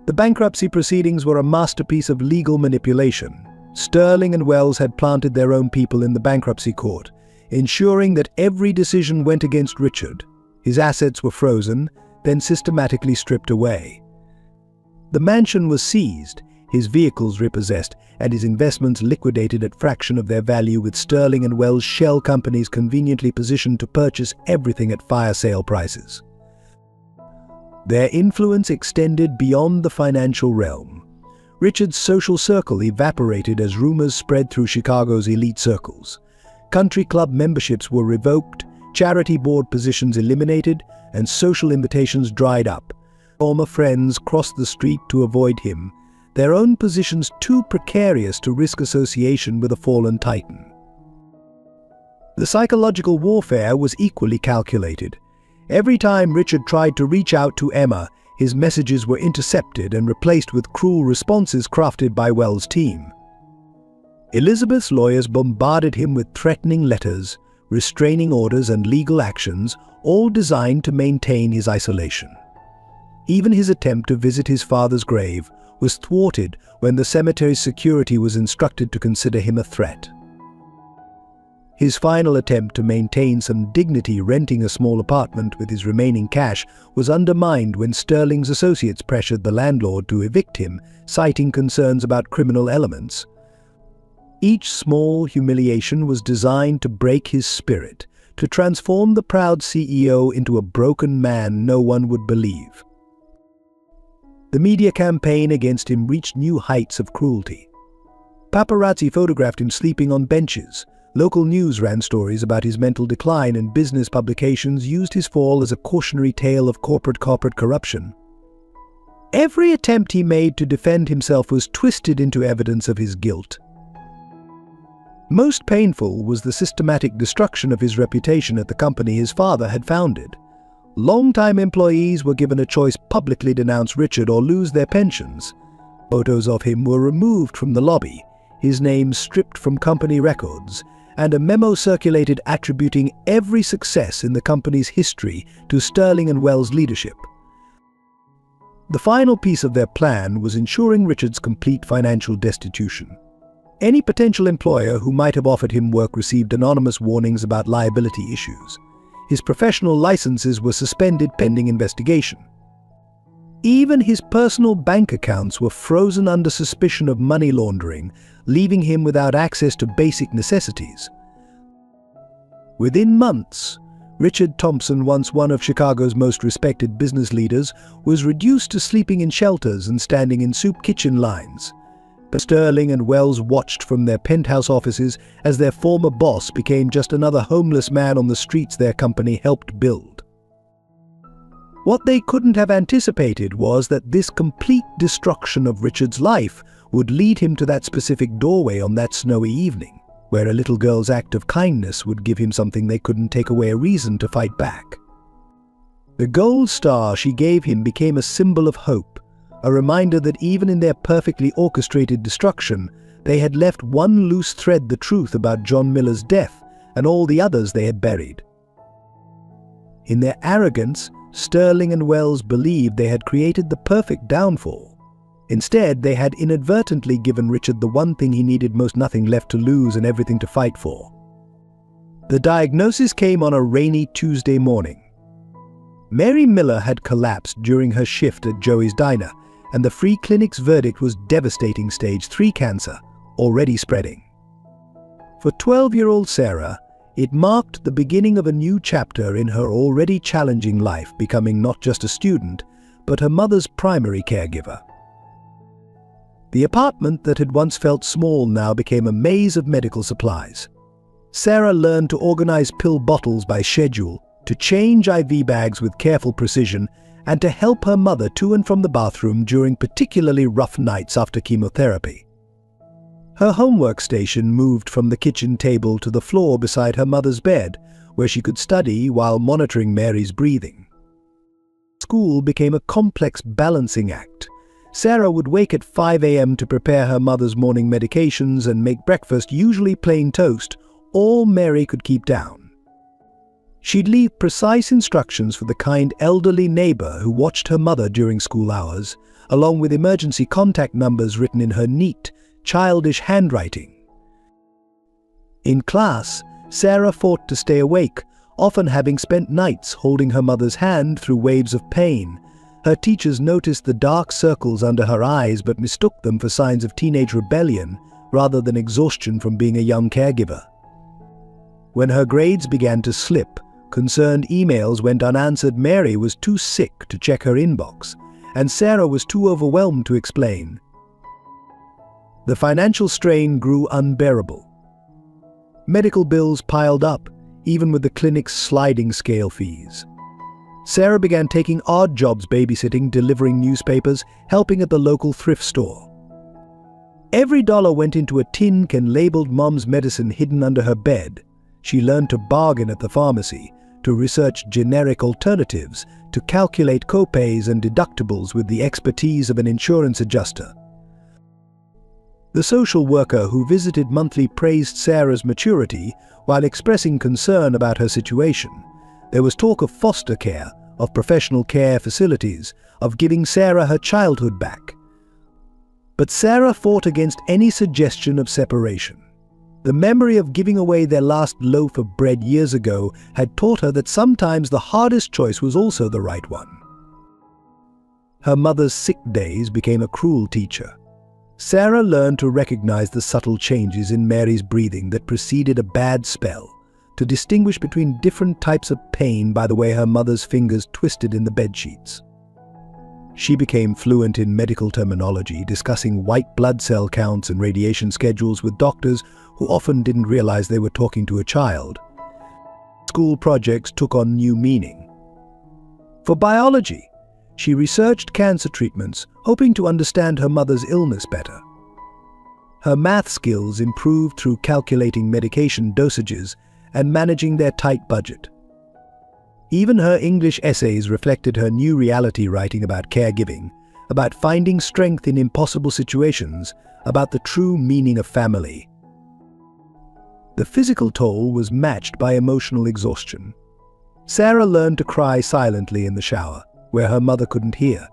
The bankruptcy proceedings were a masterpiece of legal manipulation. Sterling and Wells had planted their own people in the bankruptcy court, ensuring that every decision went against Richard. His assets were frozen, then systematically stripped away. The mansion was seized, his vehicles repossessed, and his investments liquidated at fraction of their value, with Sterling and Wells shell companies conveniently positioned to purchase everything at fire sale prices. Their influence extended beyond the financial realm. Richard's social circle evaporated as rumors spread through Chicago's elite circles. Country club memberships were revoked, charity board positions eliminated, and social invitations dried up. Former friends crossed the street to avoid him, their own positions too precarious to risk association with a fallen titan. The psychological warfare was equally calculated. Every time Richard tried to reach out to Emma, his messages were intercepted and replaced with cruel responses crafted by Wells' team. Elizabeth's lawyers bombarded him with threatening letters, restraining orders, and legal actions, all designed to maintain his isolation. Even his attempt to visit his father's grave was thwarted when the cemetery's security was instructed to consider him a threat. His final attempt to maintain some dignity renting a small apartment with his remaining cash was undermined when Sterling's associates pressured the landlord to evict him, citing concerns about criminal elements. Each small humiliation was designed to break his spirit, to transform the proud CEO into a broken man no one would believe. The media campaign against him reached new heights of cruelty. Paparazzi photographed him sleeping on benches. Local news ran stories about his mental decline, and business publications used his fall as a cautionary tale of corporate corruption. Every attempt he made to defend himself was twisted into evidence of his guilt. Most painful was the systematic destruction of his reputation at the company his father had founded. Long-time employees were given a choice: publicly denounce Richard or lose their pensions. Photos of him were removed from the lobby, his name stripped from company records, and a memo circulated attributing every success in the company's history to Sterling and Wells' leadership. The final piece of their plan was ensuring Richard's complete financial destitution. Any potential employer who might have offered him work received anonymous warnings about liability issues. His professional licenses were suspended pending investigation. Even his personal bank accounts were frozen under suspicion of money laundering, leaving him without access to basic necessities. Within months, Richard Thompson, once one of Chicago's most respected business leaders, was reduced to sleeping in shelters and standing in soup kitchen lines. But Sterling and Wells watched from their penthouse offices as their former boss became just another homeless man on the streets their company helped build. What they couldn't have anticipated was that this complete destruction of Richard's life would lead him to that specific doorway on that snowy evening, where a little girl's act of kindness would give him something they couldn't take away: a reason to fight back. The gold star she gave him became a symbol of hope, a reminder that even in their perfectly orchestrated destruction, they had left one loose thread: the truth about John Miller's death and all the others they had buried. In their arrogance, Sterling and Wells believed they had created the perfect downfall. Instead, they had inadvertently given Richard the one thing he needed most: nothing left to lose and everything to fight for. The diagnosis came on a rainy Tuesday morning. Mary Miller had collapsed during her shift at Joey's Diner, and the free clinic's verdict was devastating: stage 3 cancer, already spreading. For 12-year-old Sarah, it marked the beginning of a new chapter in her already challenging life, becoming not just a student, but her mother's primary caregiver. The apartment that had once felt small now became a maze of medical supplies. Sarah learned to organize pill bottles by schedule, to change IV bags with careful precision, and to help her mother to and from the bathroom during particularly rough nights after chemotherapy. Her homework station moved from the kitchen table to the floor beside her mother's bed, where she could study while monitoring Mary's breathing. School became a complex balancing act. Sarah would wake at 5 a.m. to prepare her mother's morning medications and make breakfast, usually plain toast, all Mary could keep down. She'd leave precise instructions for the kind elderly neighbor who watched her mother during school hours, along with emergency contact numbers written in her neat, childish handwriting. In class, Sarah fought to stay awake, often having spent nights holding her mother's hand through waves of pain. Her teachers noticed the dark circles under her eyes but mistook them for signs of teenage rebellion rather than exhaustion from being a young caregiver. When her grades began to slip, concerned emails went unanswered. Mary was too sick to check her inbox, and Sarah was too overwhelmed to explain. The financial strain grew unbearable. Medical bills piled up, even with the clinic's sliding scale fees. Sarah began taking odd jobs, babysitting, delivering newspapers, helping at the local thrift store. Every dollar went into a tin can labeled Mom's medicine hidden under her bed. She learned to bargain at the pharmacy, to research generic alternatives, to calculate co-pays and deductibles with the expertise of an insurance adjuster. The social worker who visited monthly praised Sarah's maturity while expressing concern about her situation. There was talk of foster care, of professional care facilities, of giving Sarah her childhood back. But Sarah fought against any suggestion of separation. The memory of giving away their last loaf of bread years ago had taught her that sometimes the hardest choice was also the right one. Her mother's sick days became a cruel teacher. Sarah learned to recognize the subtle changes in Mary's breathing that preceded a bad spell, to distinguish between different types of pain by the way her mother's fingers twisted in the bedsheets. She became fluent in medical terminology, discussing white blood cell counts and radiation schedules with doctors who often didn't realize they were talking to a child. School projects took on new meaning. For biology, she researched cancer treatments, hoping to understand her mother's illness better. Her math skills improved through calculating medication dosages and managing their tight budget. Even her English essays reflected her new reality, writing about caregiving, about finding strength in impossible situations, about the true meaning of family. The physical toll was matched by emotional exhaustion. Sarah learned to cry silently in the shower, where her mother couldn't hear.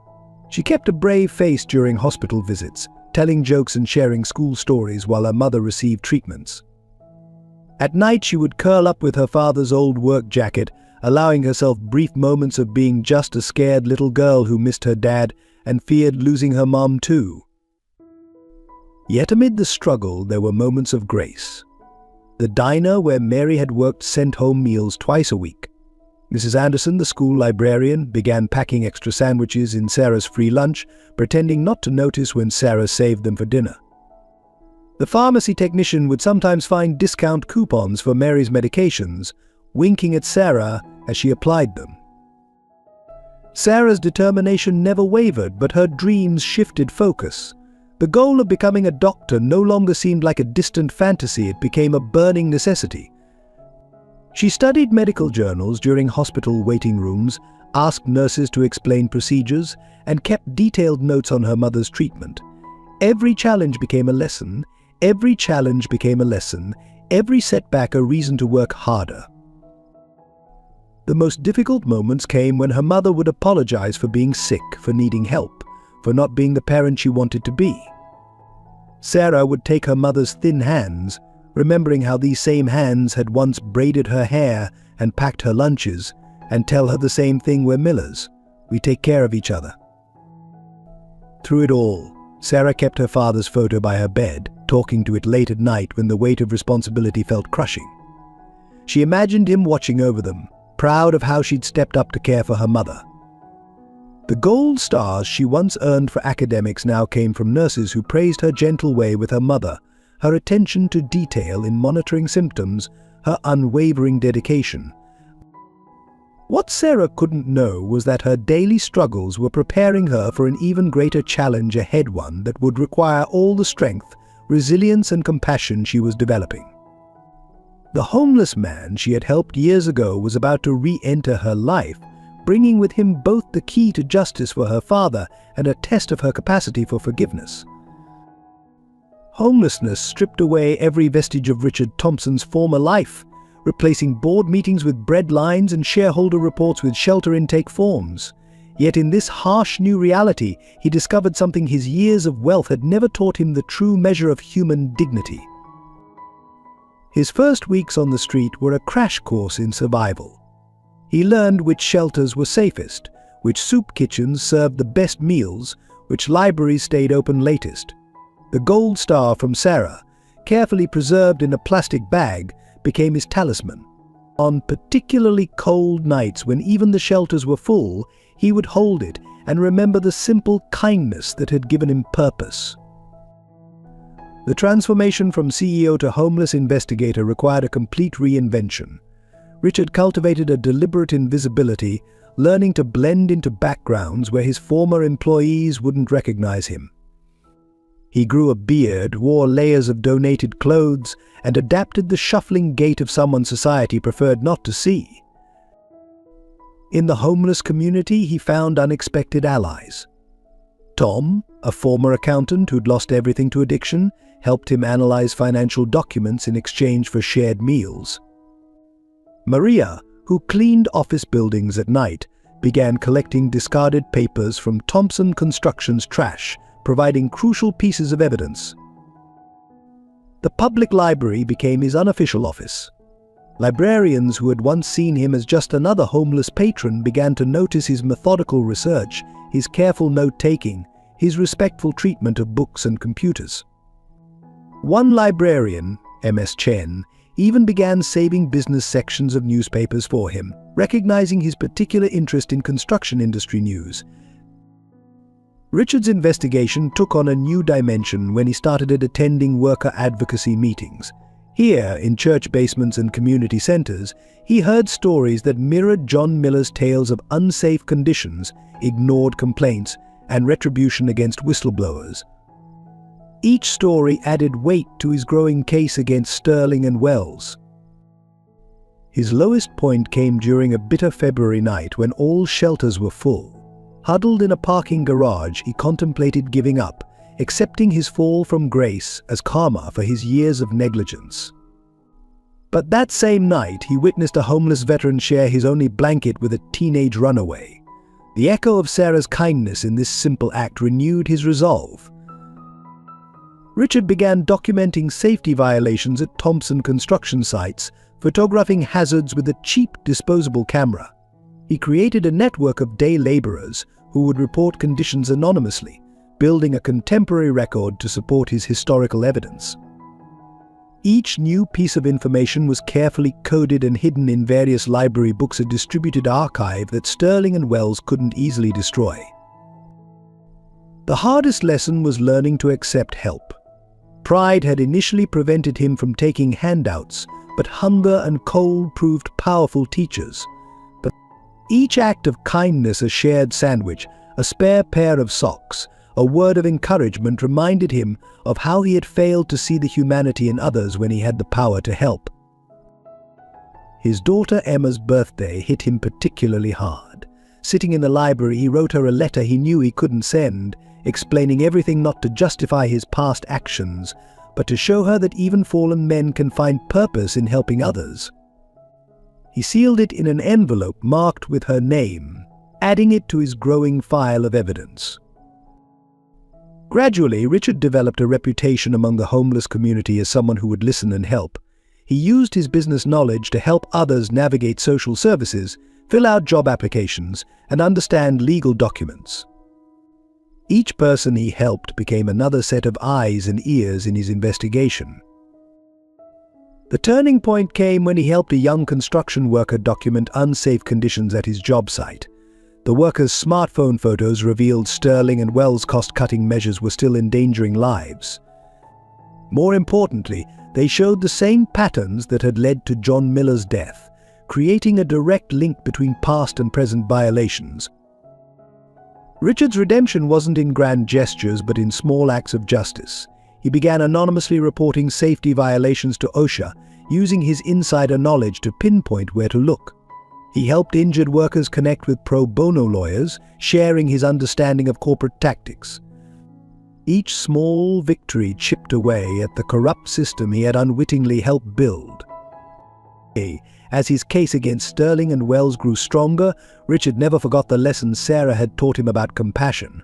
She kept a brave face during hospital visits, telling jokes and sharing school stories while her mother received treatments. At night, she would curl up with her father's old work jacket, allowing herself brief moments of being just a scared little girl who missed her dad and feared losing her mom too. Yet amid the struggle, there were moments of grace. The diner where Mary had worked sent home meals twice a week. Mrs. Anderson, the school librarian, began packing extra sandwiches in Sarah's free lunch, pretending not to notice when Sarah saved them for dinner. The pharmacy technician would sometimes find discount coupons for Mary's medications, winking at Sarah as she applied them. Sarah's determination never wavered, but her dreams shifted focus. The goal of becoming a doctor no longer seemed like a distant fantasy, it became a burning necessity. She studied medical journals during hospital waiting rooms, asked nurses to explain procedures, and kept detailed notes on her mother's treatment. Every challenge became a lesson. Every challenge became a lesson, every setback a reason to work harder. The most difficult moments came when her mother would apologize for being sick, for needing help, for not being the parent she wanted to be. Sarah would take her mother's thin hands, remembering how these same hands had once braided her hair and packed her lunches, and tell her the same thing: "We're Millers. We take care of each other." Through it all, Sarah kept her father's photo by her bed, talking to it late at night when the weight of responsibility felt crushing. She imagined him watching over them, proud of how she'd stepped up to care for her mother. The gold stars she once earned for academics now came from nurses who praised her gentle way with her mother, her attention to detail in monitoring symptoms, her unwavering dedication. What Sarah couldn't know was that her daily struggles were preparing her for an even greater challenge ahead, one that would require all the strength, resilience and compassion she was developing. The homeless man she had helped years ago was about to re-enter her life bringing with him both the key to justice for her father and a test of her capacity for forgiveness. Homelessness stripped away every vestige of Richard Thompson's former life, replacing board meetings with bread lines and shareholder reports with shelter intake forms. Yet in this harsh new reality, he discovered something his years of wealth had never taught him: the true measure of human dignity. His first weeks on the street were a crash course in survival. He learned which shelters were safest, which soup kitchens served the best meals, which libraries stayed open latest. The gold star from Sarah, carefully preserved in a plastic bag, became his talisman. On particularly cold nights when even the shelters were full, he would hold it and remember the simple kindness that had given him purpose. The transformation from CEO to homeless investigator required a complete reinvention. Richard cultivated a deliberate invisibility, learning to blend into backgrounds where his former employees wouldn't recognize him. He grew a beard, wore layers of donated clothes, and adapted the shuffling gait of someone society preferred not to see. In the homeless community, he found unexpected allies. Tom, a former accountant who'd lost everything to addiction, helped him analyze financial documents in exchange for shared meals. Maria, who cleaned office buildings at night, began collecting discarded papers from Thompson Construction's trash, providing crucial pieces of evidence. The public library became his unofficial office. Librarians who had once seen him as just another homeless patron began to notice his methodical research, his careful note-taking, his respectful treatment of books and computers. One librarian, Ms. Chen, even began saving business sections of newspapers for him, recognizing his particular interest in construction industry news. Richard's investigation took on a new dimension when he started attending worker advocacy meetings. Here, in church basements and community centers, he heard stories that mirrored John Miller's tales of unsafe conditions, ignored complaints, and retribution against whistleblowers. Each story added weight to his growing case against Sterling and Wells. His lowest point came during a bitter February night when all shelters were full. Huddled in a parking garage, he contemplated giving up, accepting his fall from grace as karma for his years of negligence. But that same night, he witnessed a homeless veteran share his only blanket with a teenage runaway. The echo of Sarah's kindness in this simple act renewed his resolve. Richard began documenting safety violations at Thompson construction sites, photographing hazards with a cheap disposable camera. He created a network of day laborers who would report conditions anonymously, building a contemporary record to support his historical evidence. Each new piece of information was carefully coded and hidden in various library books, a distributed archive that Sterling and Wells couldn't easily destroy. The hardest lesson was learning to accept help. Pride had initially prevented him from taking handouts, but hunger and cold proved powerful teachers. But each act of kindness, a shared sandwich, a spare pair of socks, a word of encouragement reminded him of how he had failed to see the humanity in others when he had the power to help. His daughter Emma's birthday hit him particularly hard. Sitting in the library, he wrote her a letter he knew he couldn't send, explaining everything not to justify his past actions, but to show her that even fallen men can find purpose in helping others. He sealed it in an envelope marked with her name, adding it to his growing file of evidence. Gradually, Richard developed a reputation among the homeless community as someone who would listen and help. He used his business knowledge to help others navigate social services, fill out job applications, and understand legal documents. Each person he helped became another set of eyes and ears in his investigation. The turning point came when he helped a young construction worker document unsafe conditions at his job site. The worker's smartphone photos revealed Sterling and Wells' cost-cutting measures were still endangering lives. More importantly, they showed the same patterns that had led to John Miller's death, creating a direct link between past and present violations. Richard's redemption wasn't in grand gestures, but in small acts of justice. He began anonymously reporting safety violations to OSHA, using his insider knowledge to pinpoint where to look. He helped injured workers connect with pro bono lawyers, sharing his understanding of corporate tactics. Each small victory chipped away at the corrupt system he had unwittingly helped build. As his case against Sterling and Wells grew stronger, Richard never forgot the lessons Sarah had taught him about compassion.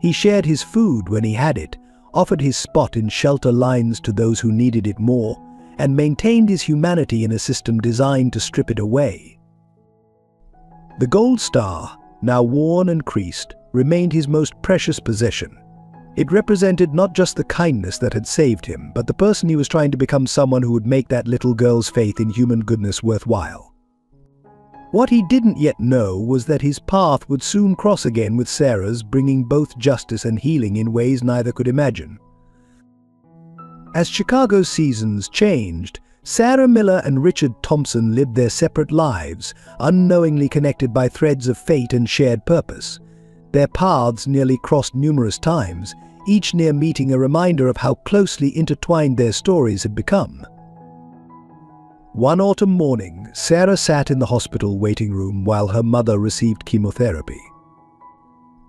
He shared his food when he had it, offered his spot in shelter lines to those who needed it more, and maintained his humanity in a system designed to strip it away. The gold star, now worn and creased, remained his most precious possession. It represented not just the kindness that had saved him, but the person he was trying to become, someone who would make that little girl's faith in human goodness worthwhile. What he didn't yet know was that his path would soon cross again with Sarah's, bringing both justice and healing in ways neither could imagine. As Chicago's seasons changed, Sarah Miller and Richard Thompson lived their separate lives, unknowingly connected by threads of fate and shared purpose. Their paths nearly crossed numerous times, each near meeting a reminder of how closely intertwined their stories had become. One autumn morning, Sarah sat in the hospital waiting room while her mother received chemotherapy.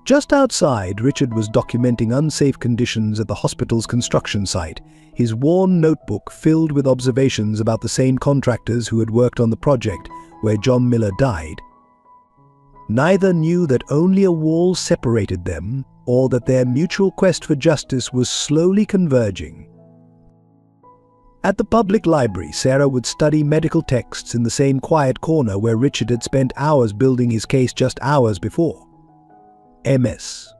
Just outside, Richard was documenting unsafe conditions at the hospital's construction site, his worn notebook filled with observations about the same contractors who had worked on the project where John Miller died. Neither knew that only a wall separated them, or that their mutual quest for justice was slowly converging. At the public library, Sarah would study medical texts in the same quiet corner where Richard had spent hours building his case just hours before. Ms.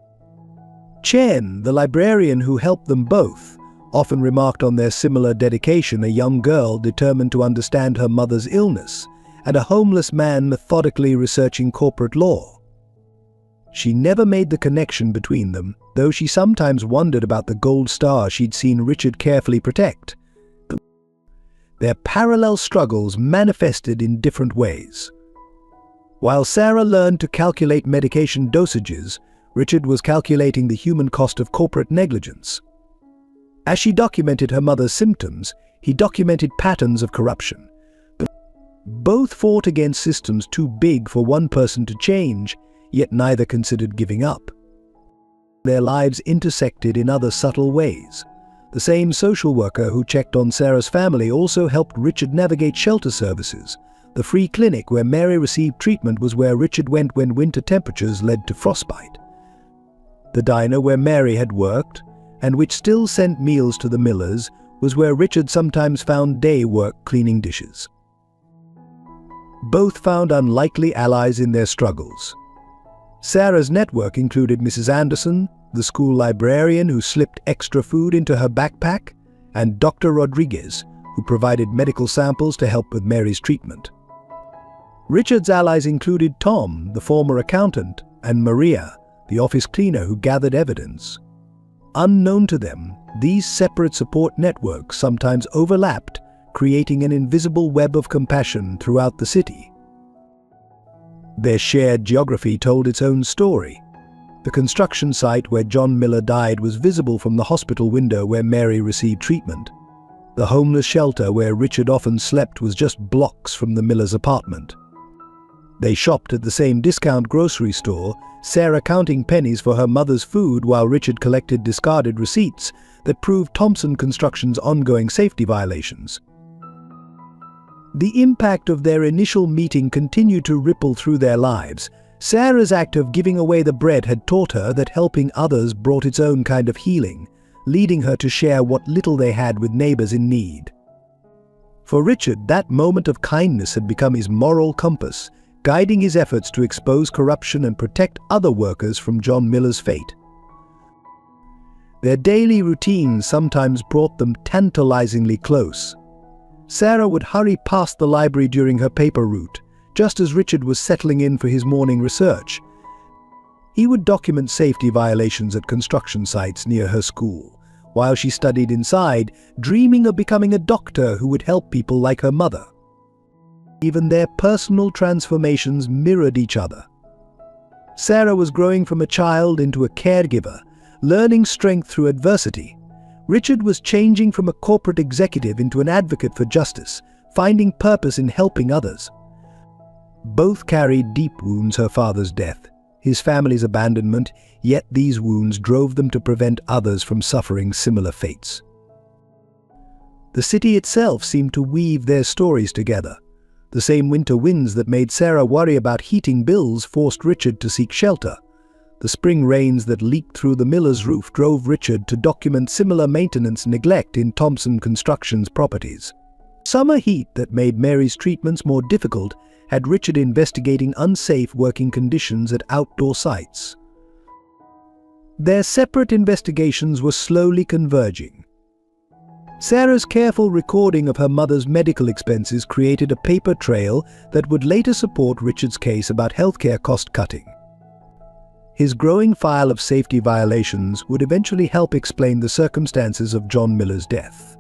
Chen, the librarian who helped them both, often remarked on their similar dedication, a young girl determined to understand her mother's illness, and a homeless man methodically researching corporate law. She never made the connection between them, though she sometimes wondered about the gold star she'd seen Richard carefully protect. Their parallel struggles manifested in different ways. While Sarah learned to calculate medication dosages, Richard was calculating the human cost of corporate negligence. As she documented her mother's symptoms, he documented patterns of corruption. Both fought against systems too big for one person to change, yet neither considered giving up. Their lives intersected in other subtle ways. The same social worker who checked on Sarah's family also helped Richard navigate shelter services. The free clinic where Mary received treatment was where Richard went when winter temperatures led to frostbite. The diner where Mary had worked, and which still sent meals to the Millers, was where Richard sometimes found day work cleaning dishes. Both found unlikely allies in their struggles. Sarah's network included Mrs. Anderson, the school librarian who slipped extra food into her backpack, and Dr. Rodriguez, who provided medical samples to help with Mary's treatment. Richard's allies included Tom, the former accountant, and Maria, the office cleaner who gathered evidence. Unknown to them, these separate support networks sometimes overlapped, creating an invisible web of compassion throughout the city. Their shared geography told its own story. The construction site where John Miller died was visible from the hospital window where Mary received treatment. The homeless shelter where Richard often slept was just blocks from the Miller's apartment. They shopped at the same discount grocery store, Sarah counting pennies for her mother's food while Richard collected discarded receipts that proved Thompson Construction's ongoing safety violations. The impact of their initial meeting continued to ripple through their lives. Sarah's act of giving away the bread had taught her that helping others brought its own kind of healing, leading her to share what little they had with neighbors in need. For Richard, that moment of kindness had become his moral compass, guiding his efforts to expose corruption and protect other workers from John Miller's fate. Their daily routines sometimes brought them tantalizingly close. Sarah would hurry past the library during her paper route, just as Richard was settling in for his morning research. He would document safety violations at construction sites near her school, while she studied inside, dreaming of becoming a doctor who would help people like her mother. Even their personal transformations mirrored each other. Sarah was growing from a child into a caregiver, learning strength through adversity. Richard was changing from a corporate executive into an advocate for justice, finding purpose in helping others. Both carried deep wounds: her father's death, his family's abandonment, yet these wounds drove them to prevent others from suffering similar fates. The city itself seemed to weave their stories together. The same winter winds that made Sarah worry about heating bills forced Richard to seek shelter. The spring rains that leaked through the miller's roof drove Richard to document similar maintenance neglect in Thompson Construction's properties. Summer heat that made Mary's treatments more difficult had Richard investigating unsafe working conditions at outdoor sites. Their separate investigations were slowly converging. Sarah's careful recording of her mother's medical expenses created a paper trail that would later support Richard's case about healthcare cost-cutting. His growing file of safety violations would eventually help explain the circumstances of John Miller's death.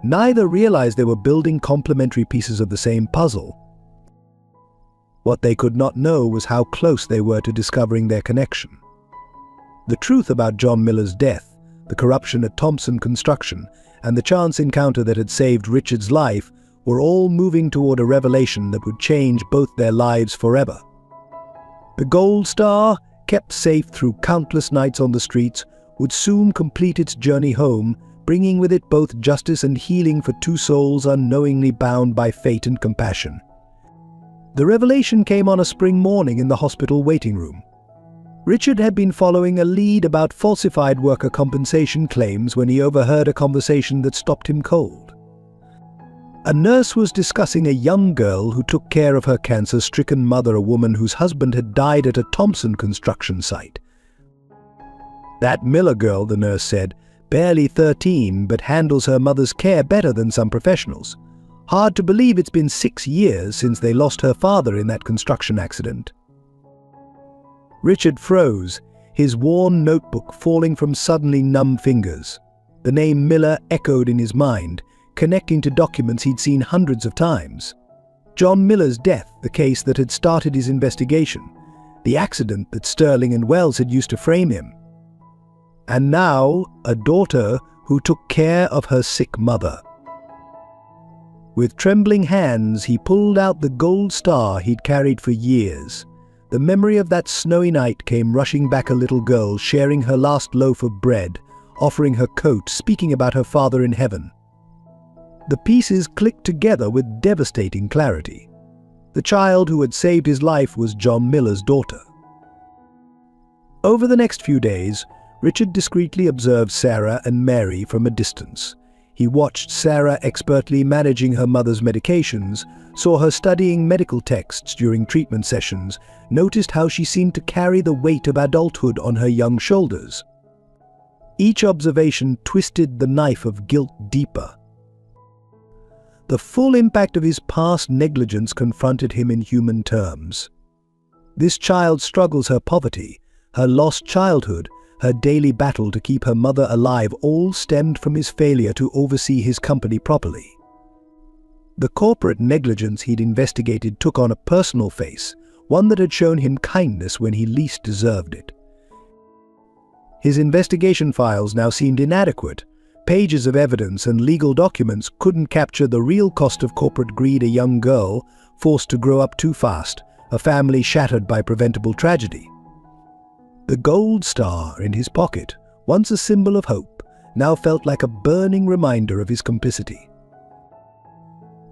Neither realized they were building complementary pieces of the same puzzle. What they could not know was how close they were to discovering their connection. The truth about John Miller's death, the corruption at Thompson Construction, and the chance encounter that had saved Richard's life were all moving toward a revelation that would change both their lives forever. The Gold Star, kept safe through countless nights on the streets, would soon complete its journey home, bringing with it both justice and healing for two souls unknowingly bound by fate and compassion. The revelation came on a spring morning in the hospital waiting room. Richard had been following a lead about falsified worker compensation claims when he overheard a conversation that stopped him cold. A nurse was discussing a young girl who took care of her cancer-stricken mother, a woman whose husband had died at a Thompson Construction site. "That Miller girl," the nurse said, "barely 13, but handles her mother's care better than some professionals. Hard to believe it's been 6 years since they lost her father in that construction accident." Richard froze, his worn notebook falling from suddenly numb fingers. The name Miller echoed in his mind, connecting to documents he'd seen hundreds of times. John Miller's death, the case that had started his investigation, the accident that Sterling and Wells had used to frame him. And now, a daughter who took care of her sick mother. With trembling hands, he pulled out the gold star he'd carried for years. The memory of that snowy night came rushing back: a little girl sharing her last loaf of bread, offering her coat, speaking about her father in heaven. The pieces clicked together with devastating clarity. The child who had saved his life was John Miller's daughter. Over the next few days, Richard discreetly observed Sarah and Mary from a distance. He watched Sarah expertly managing her mother's medications, saw her studying medical texts during treatment sessions, noticed how she seemed to carry the weight of adulthood on her young shoulders. Each observation twisted the knife of guilt deeper. The full impact of his past negligence confronted him in human terms. This child's struggles, her poverty, her lost childhood, her daily battle to keep her mother alive, all stemmed from his failure to oversee his company properly. The corporate negligence he'd investigated took on a personal face, one that had shown him kindness when he least deserved it. His investigation files now seemed inadequate. Pages of evidence and legal documents couldn't capture the real cost of corporate greed: a young girl forced to grow up too fast, a family shattered by preventable tragedy. The gold star in his pocket, once a symbol of hope, now felt like a burning reminder of his complicity.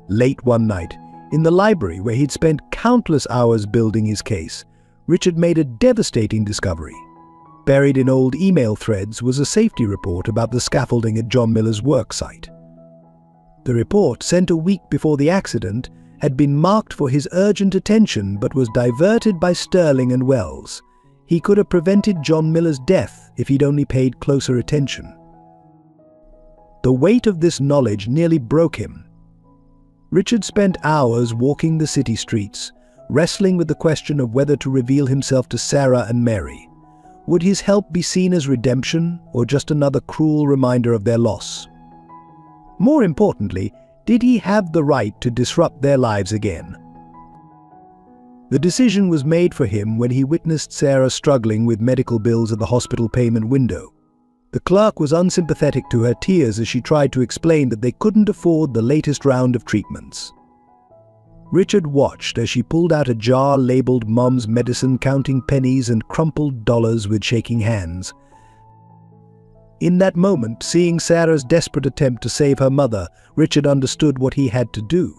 Late one night, in the library where he'd spent countless hours building his case, Richard made a devastating discovery. Buried in old email threads was a safety report about the scaffolding at John Miller's work site. The report, sent a week before the accident, had been marked for his urgent attention but was diverted by Sterling and Wells. He could have prevented John Miller's death if he'd only paid closer attention. The weight of this knowledge nearly broke him. Richard spent hours walking the city streets, wrestling with the question of whether to reveal himself to Sarah and Mary. Would his help be seen as redemption or just another cruel reminder of their loss? More importantly, did he have the right to disrupt their lives again? The decision was made for him when he witnessed Sarah struggling with medical bills at the hospital payment window. The clerk was unsympathetic to her tears as she tried to explain that they couldn't afford the latest round of treatments. Richard watched as she pulled out a jar labeled Mom's Medicine, counting pennies and crumpled dollars with shaking hands. In that moment, seeing Sarah's desperate attempt to save her mother, Richard understood what he had to do.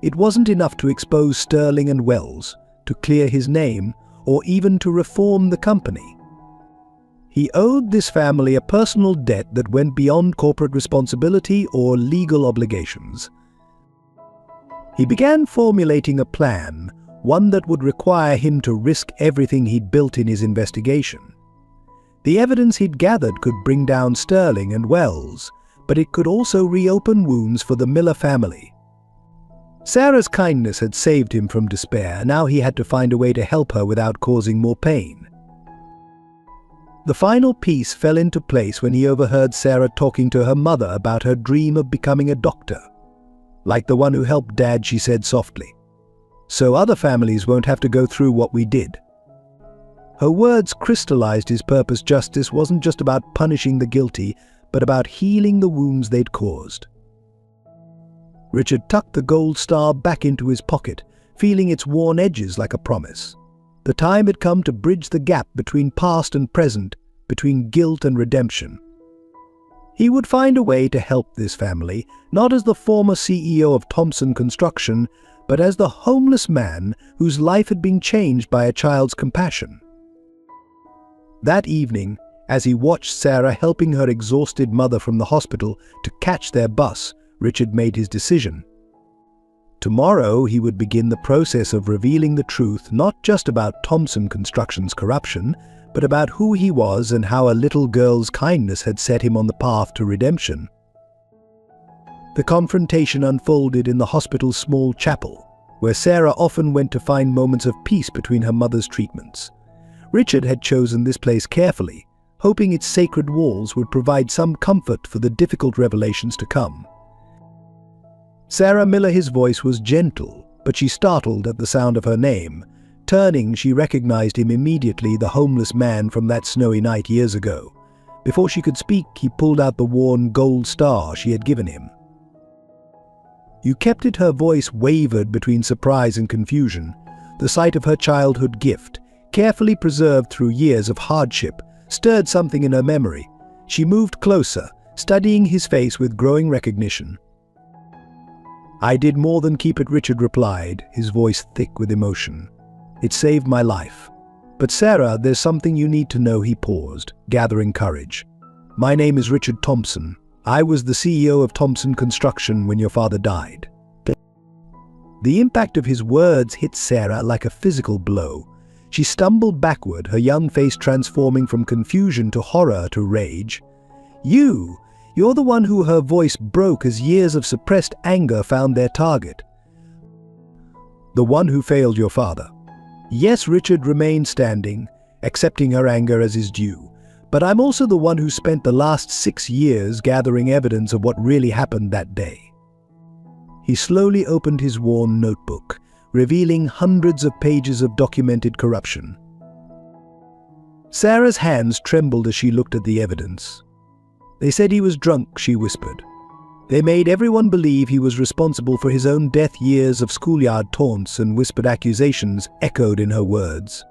It wasn't enough to expose Sterling and Wells, to clear his name, or even to reform the company. He owed this family a personal debt that went beyond corporate responsibility or legal obligations. He began formulating a plan, one that would require him to risk everything he'd built in his investigation. The evidence he'd gathered could bring down Sterling and Wells, but it could also reopen wounds for the Miller family. Sarah's kindness had saved him from despair. Now he had to find a way to help her without causing more pain. The final piece fell into place when he overheard Sarah talking to her mother about her dream of becoming a doctor. "Like the one who helped Dad," she said softly. "So other families won't have to go through what we did." Her words crystallized his purpose. Justice wasn't just about punishing the guilty, but about healing the wounds they'd caused. Richard tucked the gold star back into his pocket, feeling its worn edges like a promise. The time had come to bridge the gap between past and present, between guilt and redemption. He would find a way to help this family, not as the former CEO of Thompson Construction, but as the homeless man whose life had been changed by a child's compassion. That evening, as he watched Sarah helping her exhausted mother from the hospital to catch their bus, Richard made his decision. Tomorrow he would begin the process of revealing the truth, not just about Thompson Construction's corruption, but about who he was and how a little girl's kindness had set him on the path to redemption. The confrontation unfolded in the hospital's small chapel, where Sarah often went to find moments of peace between her mother's treatments. Richard had chosen this place carefully, hoping its sacred walls would provide some comfort for the difficult revelations to come. Sarah Miller, his voice was gentle, but she startled at the sound of her name. Turning, she recognized him immediately, the homeless man from that snowy night years ago. Before she could speak, he pulled out the worn gold star she had given him. "You kept it." Her voice wavered between surprise and confusion. The sight of her childhood gift, carefully preserved through years of hardship, stirred something in her memory. She moved closer, studying his face with growing recognition. "I did more than keep it," Richard replied, his voice thick with emotion. "It saved my life. But Sarah, there's something you need to know." He paused, gathering courage. "My name is Richard Thompson. I was the CEO of Thompson Construction when your father died." The impact of his words hit Sarah like a physical blow. She stumbled backward, her young face transforming from confusion to horror to rage. You're the one who..." Her voice broke as years of suppressed anger found their target. "The one who failed your father." "Yes." Richard remained standing, accepting her anger as his due. "But I'm also the one who spent the last 6 years gathering evidence of what really happened that day." He slowly opened his worn notebook, revealing hundreds of pages of documented corruption. Sarah's hands trembled as she looked at the evidence. "They said he was drunk," she whispered. "They made everyone believe he was responsible for his own death." Years of schoolyard taunts and whispered accusations echoed in her words.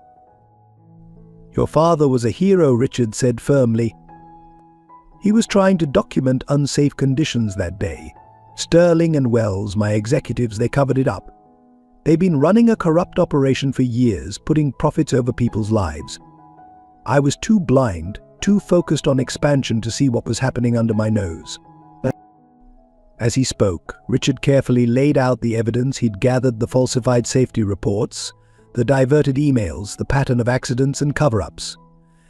"Your father was a hero," Richard said firmly. "He was trying to document unsafe conditions that day. Sterling and Wells, my executives, they covered it up. They've been running a corrupt operation for years, putting profits over people's lives. I was too blind, too focused on expansion to see what was happening under my nose." As he spoke, Richard carefully laid out the evidence he'd gathered: the falsified safety reports, the diverted emails, the pattern of accidents and cover-ups.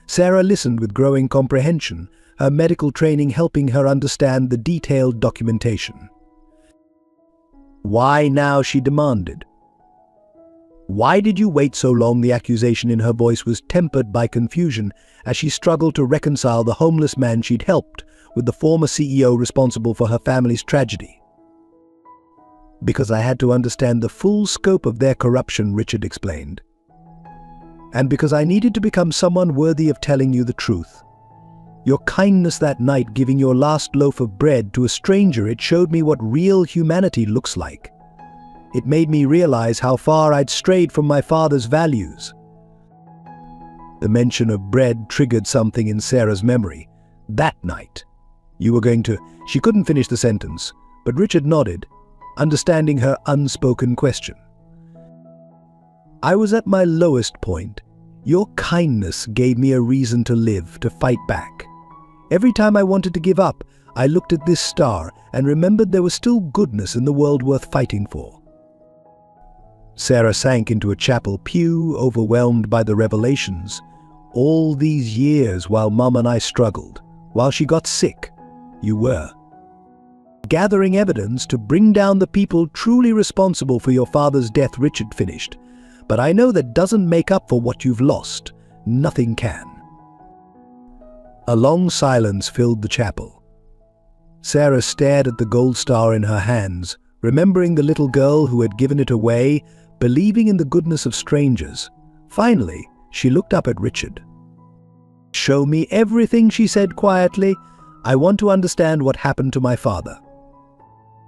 Sarah listened with growing comprehension, her medical training helping her understand the detailed documentation. "Why now?" she demanded. "Why did you wait so long?" The accusation in her voice was tempered by confusion as she struggled to reconcile the homeless man she'd helped with the former CEO responsible for her family's tragedy. "Because I had to understand the full scope of their corruption," Richard explained. "And because I needed to become someone worthy of telling you the truth. Your kindness that night, giving your last loaf of bread to a stranger, it showed me what real humanity looks like. It made me realize how far I'd strayed from my father's values. The mention of bread triggered something in Sarah's memory. That night. You were going to... She couldn't finish the sentence, but Richard nodded, understanding her unspoken question. I was at my lowest point. Your kindness gave me a reason to live, to fight back. Every time I wanted to give up, I looked at this star and remembered there was still goodness in the world worth fighting for. Sarah sank into a chapel pew, overwhelmed by the revelations. All these years while Mum and I struggled, while she got sick, you were gathering evidence to bring down the people truly responsible for your father's death, Richard finished. But I know that doesn't make up for what you've lost. Nothing can. A long silence filled the chapel. Sarah stared at the gold star in her hands, remembering the little girl who had given it away, believing in the goodness of strangers. Finally, she looked up at Richard. Show me everything, she said quietly. I want to understand what happened to my father.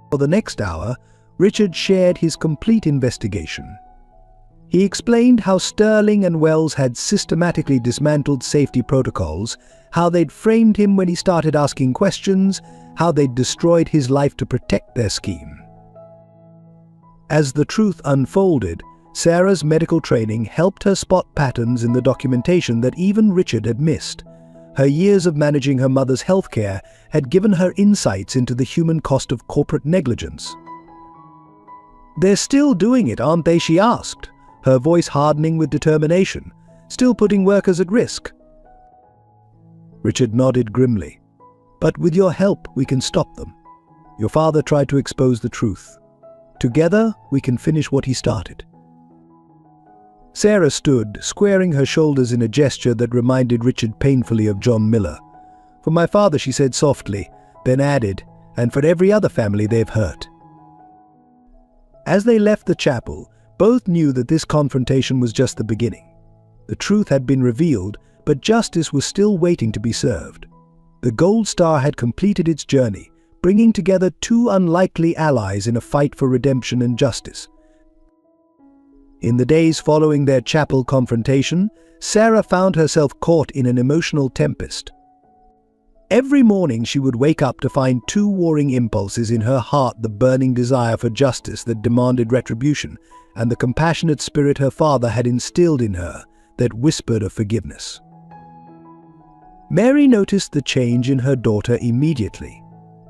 For the next hour, Richard shared his complete investigation. He explained how Sterling and Wells had systematically dismantled safety protocols, how they'd framed him when he started asking questions, how they'd destroyed his life to protect their scheme. As the truth unfolded, Sarah's medical training helped her spot patterns in the documentation that even Richard had missed. Her years of managing her mother's healthcare had given her insights into the human cost of corporate negligence. They're still doing it, aren't they? She asked, her voice hardening with determination. Still putting workers at risk? Richard nodded grimly. But with your help, we can stop them. Your father tried to expose the truth. Together, we can finish what he started. Sarah stood, squaring her shoulders in a gesture that reminded Richard painfully of John Miller. For my father, she said softly, then added, and for every other family they've hurt. As they left the chapel, both knew that this confrontation was just the beginning. The truth had been revealed, but justice was still waiting to be served. The Gold Star had completed its journey, bringing together two unlikely allies in a fight for redemption and justice. In the days following their chapel confrontation, Sarah found herself caught in an emotional tempest. Every morning she would wake up to find two warring impulses in her heart: the burning desire for justice that demanded retribution, and the compassionate spirit her father had instilled in her that whispered of forgiveness. Mary noticed the change in her daughter immediately.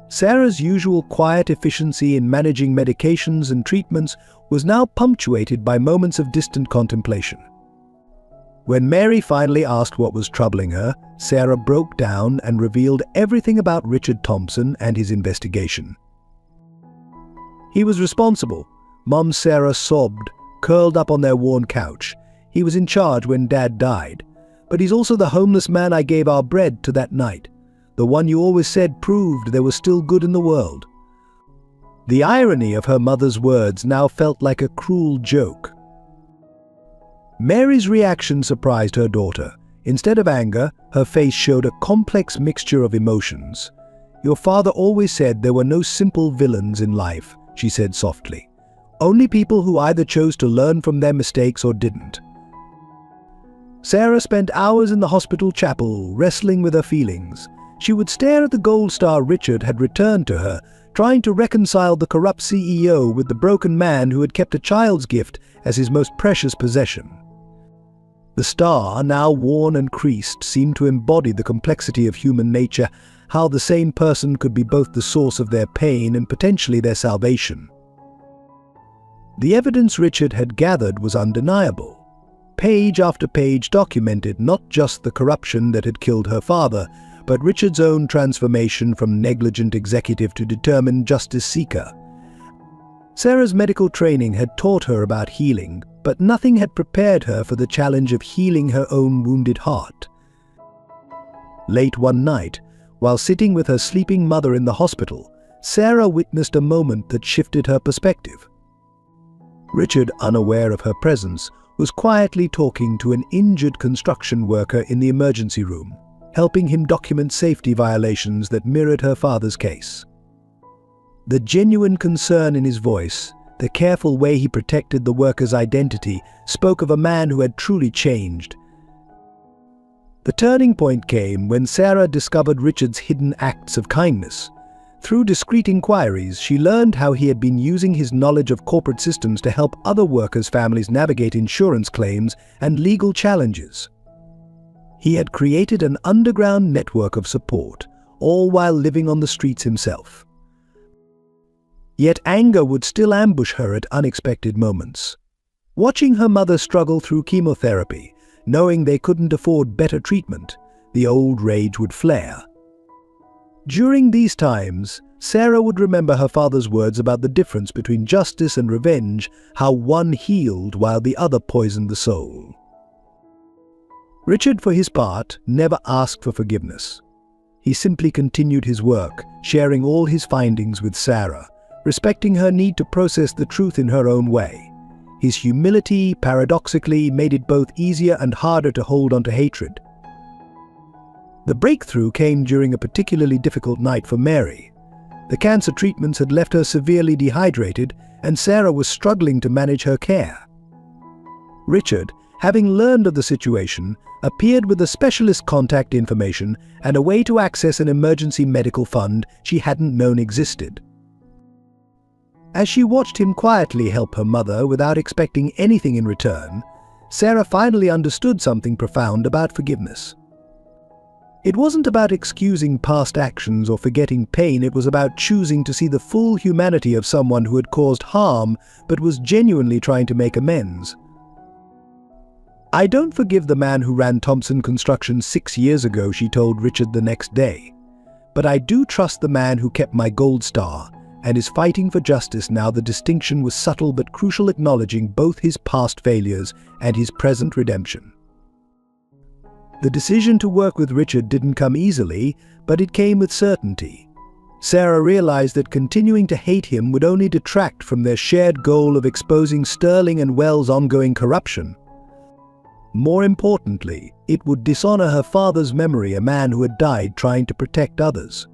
Sarah's usual quiet efficiency in managing medications and treatments was now punctuated by moments of distant contemplation. When Mary finally asked what was troubling her, Sarah broke down and revealed everything about Richard Thompson and his investigation. He was responsible. Mom Sarah sobbed, curled up on their worn couch. He was in charge when Dad died. But he's also the homeless man I gave our bread to that night. The one you always said proved there was still good in the world. The irony of her mother's words now felt like a cruel joke. Mary's reaction surprised her daughter. Instead of anger, her face showed a complex mixture of emotions. Your father always said there were no simple villains in life, she said softly. Only people who either chose to learn from their mistakes or didn't. Sarah spent hours in the hospital chapel, wrestling with her feelings. She would stare at the gold star Richard had returned to her, trying to reconcile the corrupt CEO with the broken man who had kept a child's gift as his most precious possession. The star, now worn and creased, seemed to embody the complexity of human nature, how the same person could be both the source of their pain and potentially their salvation. The evidence Richard had gathered was undeniable. Page after page documented not just the corruption that had killed her father, but Richard's own transformation from negligent executive to determined justice seeker. Sarah's medical training had taught her about healing, but nothing had prepared her for the challenge of healing her own wounded heart. Late one night, while sitting with her sleeping mother in the hospital, Sarah witnessed a moment that shifted her perspective. Richard, unaware of her presence, was quietly talking to an injured construction worker in the emergency room, helping him document safety violations that mirrored her father's case. The genuine concern in his voice, The careful way he protected the worker's identity spoke of a man who had truly changed. The turning point came when Sarah discovered Richard's hidden acts of kindness. Through discreet inquiries, she learned how he had been using his knowledge of corporate systems to help other workers' families navigate insurance claims and legal challenges. He had created an underground network of support, all while living on the streets himself. Yet anger would still ambush her at unexpected moments. Watching her mother struggle through chemotherapy, knowing they couldn't afford better treatment, the old rage would flare. During these times, Sarah would remember her father's words about the difference between justice and revenge, how one healed while the other poisoned the soul. Richard, for his part, never asked for forgiveness. He simply continued his work, sharing all his findings with Sarah, respecting her need to process the truth in her own way. His humility, paradoxically, made it both easier and harder to hold on to hatred. The breakthrough came during a particularly difficult night for Mary. The cancer treatments had left her severely dehydrated, and Sarah was struggling to manage her care. Richard, having learned of the situation, appeared with the specialist contact information and a way to access an emergency medical fund she hadn't known existed. As she watched him quietly help her mother without expecting anything in return, Sarah finally understood something profound about forgiveness. It wasn't about excusing past actions or forgetting pain, it was about choosing to see the full humanity of someone who had caused harm but was genuinely trying to make amends. "I don't forgive the man who ran Thompson Construction 6 years ago," she told Richard the next day. "But I do trust the man who kept my gold star and is fighting for justice now." The distinction was subtle but crucial, acknowledging both his past failures and his present redemption. The decision to work with Richard didn't come easily, but it came with certainty. Sarah realized that continuing to hate him would only detract from their shared goal of exposing Sterling and Wells' ongoing corruption. More importantly, it would dishonor her father's memory, a man who had died trying to protect others.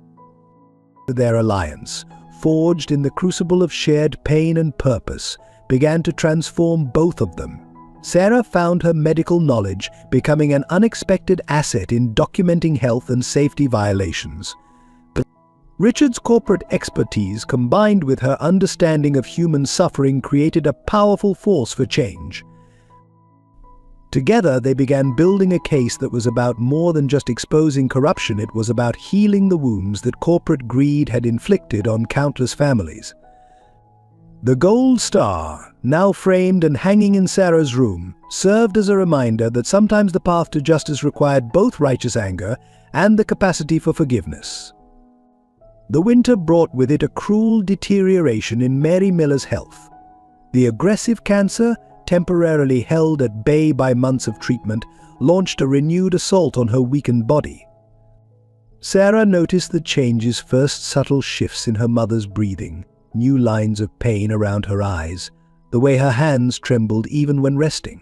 Their alliance, forged in the crucible of shared pain and purpose, began to transform both of them. Sarah found her medical knowledge becoming an unexpected asset in documenting health and safety violations. But Richard's corporate expertise, combined with her understanding of human suffering, created a powerful force for change. Together, they began building a case that was about more than just exposing corruption. It was about healing the wounds that corporate greed had inflicted on countless families. The gold star, now framed and hanging in Sarah's room, served as a reminder that sometimes the path to justice required both righteous anger and the capacity for forgiveness. The winter brought with it a cruel deterioration in Mary Miller's health. The aggressive cancer, temporarily held at bay by months of treatment, launched a renewed assault on her weakened body. Sarah noticed the change's first subtle shifts in her mother's breathing, new lines of pain around her eyes, the way her hands trembled even when resting.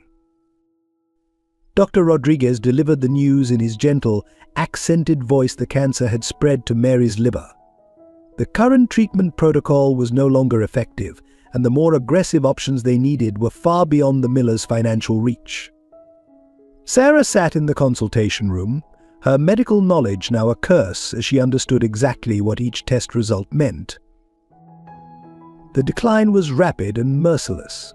Dr. Rodriguez delivered the news in his gentle, accented voice. The cancer had spread to Mary's liver. The current treatment protocol was no longer effective, and the more aggressive options they needed were far beyond the Millers' financial reach. Sarah sat in the consultation room, her medical knowledge now a curse as she understood exactly what each test result meant. The decline was rapid and merciless.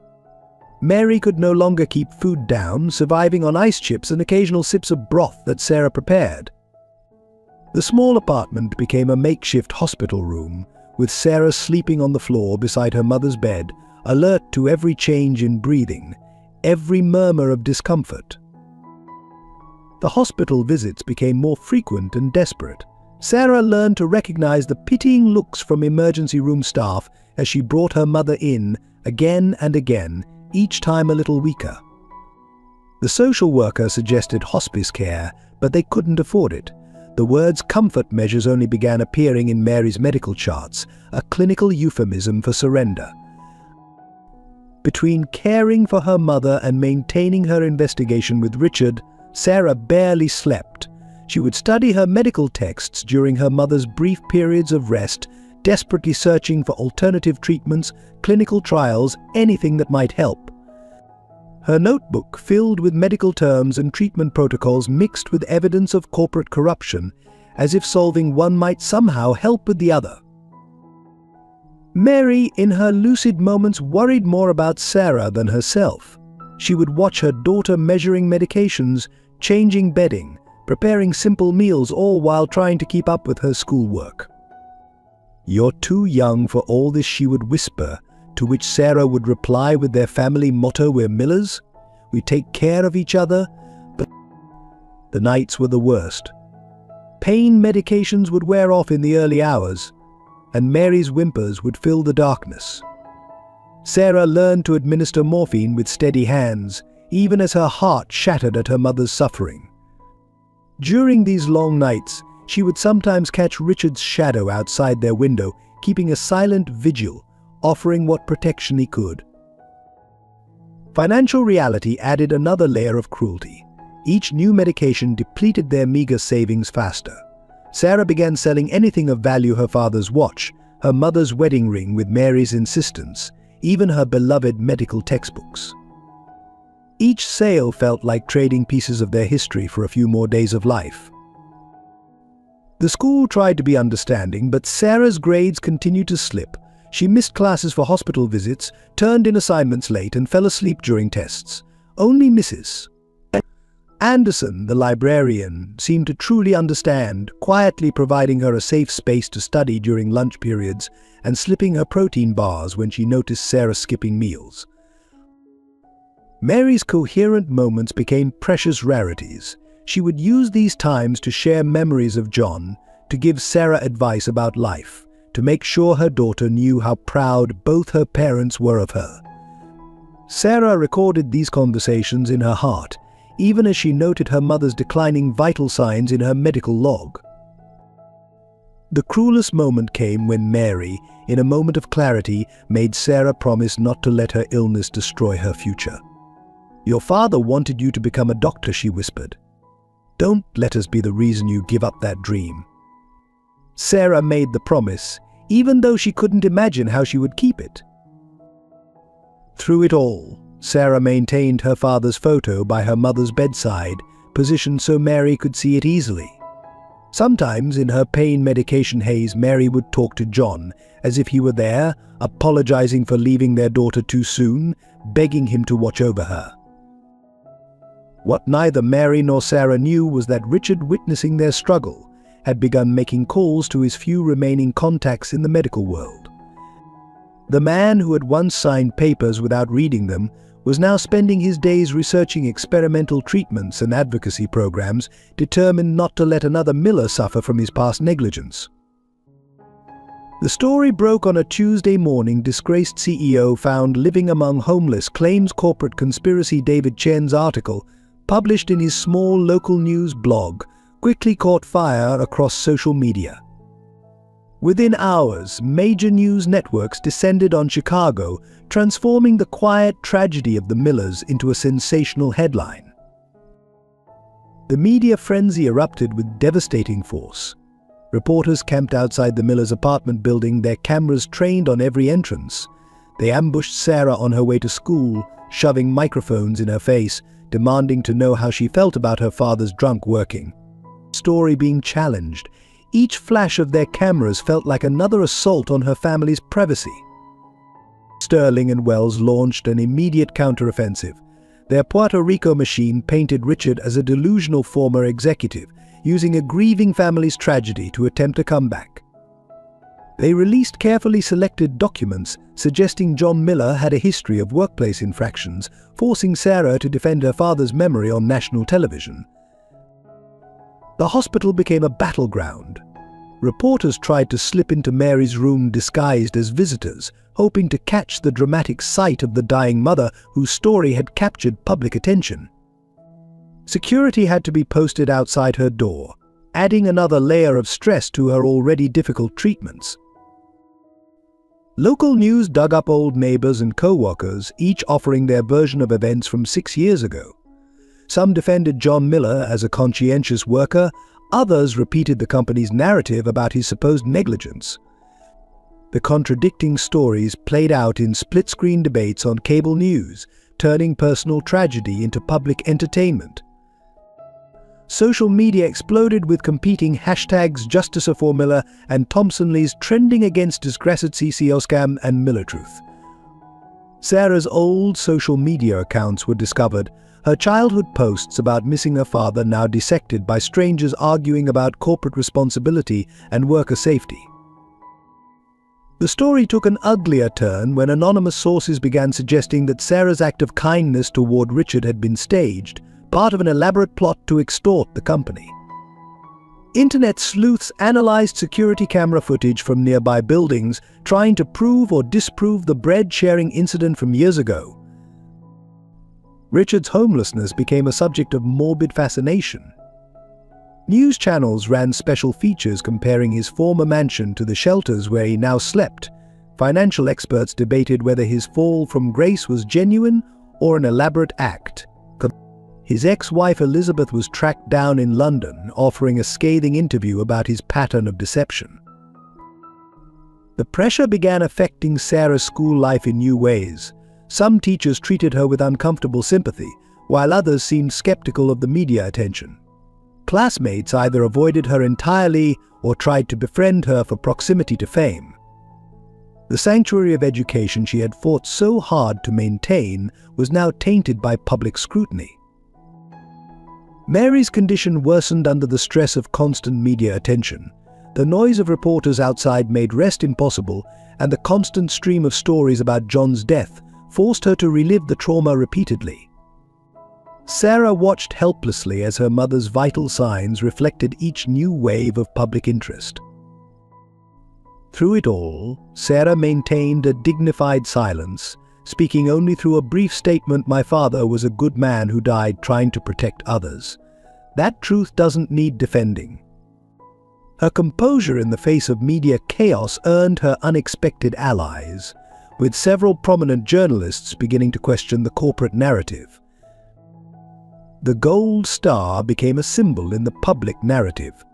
Mary could no longer keep food down, surviving on ice chips and occasional sips of broth that Sarah prepared. The small apartment became a makeshift hospital room, with Sarah sleeping on the floor beside her mother's bed, alert to every change in breathing, every murmur of discomfort. The hospital visits became more frequent and desperate. Sarah learned to recognize the pitying looks from emergency room staff as she brought her mother in again and again, each time a little weaker. The social worker suggested hospice care, but they couldn't afford it. The words comfort measures only began appearing in Mary's medical charts, a clinical euphemism for surrender. Between caring for her mother and maintaining her investigation with Richard, Sarah barely slept. She would study her medical texts during her mother's brief periods of rest, desperately searching for alternative treatments, clinical trials, anything that might help. Her notebook, filled with medical terms and treatment protocols mixed with evidence of corporate corruption, as if solving one might somehow help with the other. Mary, in her lucid moments, worried more about Sarah than herself. She would watch her daughter measuring medications, changing bedding, preparing simple meals, all while trying to keep up with her schoolwork. "You're too young for all this," she would whisper, to which Sarah would reply with their family motto, "We're Millers. We take care of each other." But the nights were the worst. Pain medications would wear off in the early hours, and Mary's whimpers would fill the darkness. Sarah learned to administer morphine with steady hands, even as her heart shattered at her mother's suffering. During these long nights, she would sometimes catch Richard's shadow outside their window, keeping a silent vigil, offering what protection he could. Financial reality added another layer of cruelty. Each new medication depleted their meager savings faster. Sarah began selling anything of value: her father's watch, her mother's wedding ring with Mary's insistence, even her beloved medical textbooks. Each sale felt like trading pieces of their history for a few more days of life. The school tried to be understanding, but Sarah's grades continued to slip. She missed classes for hospital visits, turned in assignments late, and fell asleep during tests. Only Mrs. Anderson, the librarian, seemed to truly understand, quietly providing her a safe space to study during lunch periods and slipping her protein bars when she noticed Sarah skipping meals. Mary's coherent moments became precious rarities. She would use these times to share memories of John, to give Sarah advice about life, to make sure her daughter knew how proud both her parents were of her. Sarah recorded these conversations in her heart, even as she noted her mother's declining vital signs in her medical log. The cruelest moment came when Mary, in a moment of clarity, made Sarah promise not to let her illness destroy her future. "Your father wanted you to become a doctor," she whispered. "Don't let us be the reason you give up that dream." Sarah made the promise, even though she couldn't imagine how she would keep it. Through it all, Sarah maintained her father's photo by her mother's bedside, positioned so Mary could see it easily. Sometimes, in her pain medication haze, Mary would talk to John as if he were there, apologizing for leaving their daughter too soon, begging him to watch over her. What neither Mary nor Sarah knew was that Richard, witnessing their struggle, had begun making calls to his few remaining contacts in the medical world. The man who had once signed papers without reading them was now spending his days researching experimental treatments and advocacy programs, determined not to let another Miller suffer from his past negligence. The story broke on a Tuesday morning. Disgraced CEO found living among homeless, claims corporate conspiracy. David Chen's article, published in his small local news blog, quickly caught fire across social media. Within hours, major news networks descended on Chicago, transforming the quiet tragedy of the Millers into a sensational headline. The media frenzy erupted with devastating force. Reporters camped outside the Millers' apartment building, their cameras trained on every entrance. They ambushed Sarah on her way to school, shoving microphones in her face, demanding to know how she felt about her father's drunk working. Story being challenged. Each flash of their cameras felt like another assault on her family's privacy. Sterling and Wells launched an immediate counteroffensive. Their Puerto Rico machine painted Richard as a delusional former executive, using a grieving family's tragedy to attempt a comeback. They released carefully selected documents suggesting John Miller had a history of workplace infractions, forcing Sarah to defend her father's memory on national television. The hospital became a battleground. Reporters tried to slip into Mary's room disguised as visitors, hoping to catch the dramatic sight of the dying mother whose story had captured public attention. Security had to be posted outside her door, adding another layer of stress to her already difficult treatments. Local news dug up old neighbors and co-workers, each offering their version of events from 6 years ago. Some defended John Miller as a conscientious worker, others repeated the company's narrative about his supposed negligence. The contradicting stories played out in split-screen debates on cable news, turning personal tragedy into public entertainment. Social media exploded with competing hashtags Justice for Miller and Thompson Lee's trending against disgraced CCO scam and Miller truth. Sarah's old social media accounts were discovered, her childhood posts about missing her father now dissected by strangers arguing about corporate responsibility and worker safety. The story took an uglier turn when anonymous sources began suggesting that Sarah's act of kindness toward Richard had been staged, part of an elaborate plot to extort the company. Internet sleuths analyzed security camera footage from nearby buildings, trying to prove or disprove the bread-sharing incident from years ago. Richard's homelessness became a subject of morbid fascination. News channels ran special features comparing his former mansion to the shelters where he now slept. Financial experts debated whether his fall from grace was genuine or an elaborate act. His ex-wife Elizabeth was tracked down in London, offering a scathing interview about his pattern of deception. The pressure began affecting Sarah's school life in new ways. Some teachers treated her with uncomfortable sympathy, while others seemed skeptical of the media attention. Classmates either avoided her entirely or tried to befriend her for proximity to fame. The sanctuary of education she had fought so hard to maintain was now tainted by public scrutiny. Mary's condition worsened under the stress of constant media attention. The noise of reporters outside made rest impossible, and the constant stream of stories about John's death forced her to relive the trauma repeatedly. Sarah watched helplessly as her mother's vital signs reflected each new wave of public interest. Through it all, Sarah maintained a dignified silence, speaking only through a brief statement, "My father was a good man who died trying to protect others." That truth doesn't need defending. Her composure in the face of media chaos earned her unexpected allies, with several prominent journalists beginning to question the corporate narrative. The gold star became a symbol in the public narrative.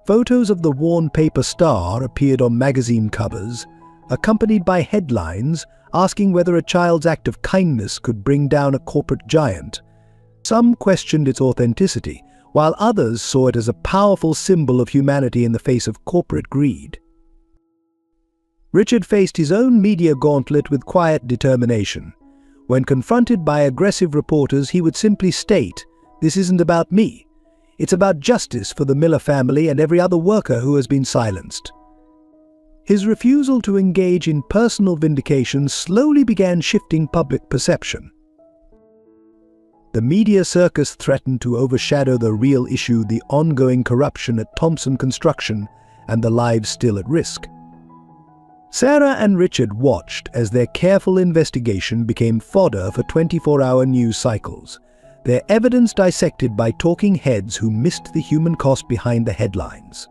Photos of the worn paper star appeared on magazine covers, accompanied by headlines asking whether a child's act of kindness could bring down a corporate giant. Some questioned its authenticity, while others saw it as a powerful symbol of humanity in the face of corporate greed. Richard faced his own media gauntlet with quiet determination. When confronted by aggressive reporters, he would simply state, "This isn't about me. It's about justice for the Miller family and every other worker who has been silenced." His refusal to engage in personal vindication slowly began shifting public perception. The media circus threatened to overshadow the real issue, the ongoing corruption at Thompson Construction and the lives still at risk. Sarah and Richard watched as their careful investigation became fodder for 24-hour news cycles, their evidence dissected by talking heads who missed the human cost behind the headlines.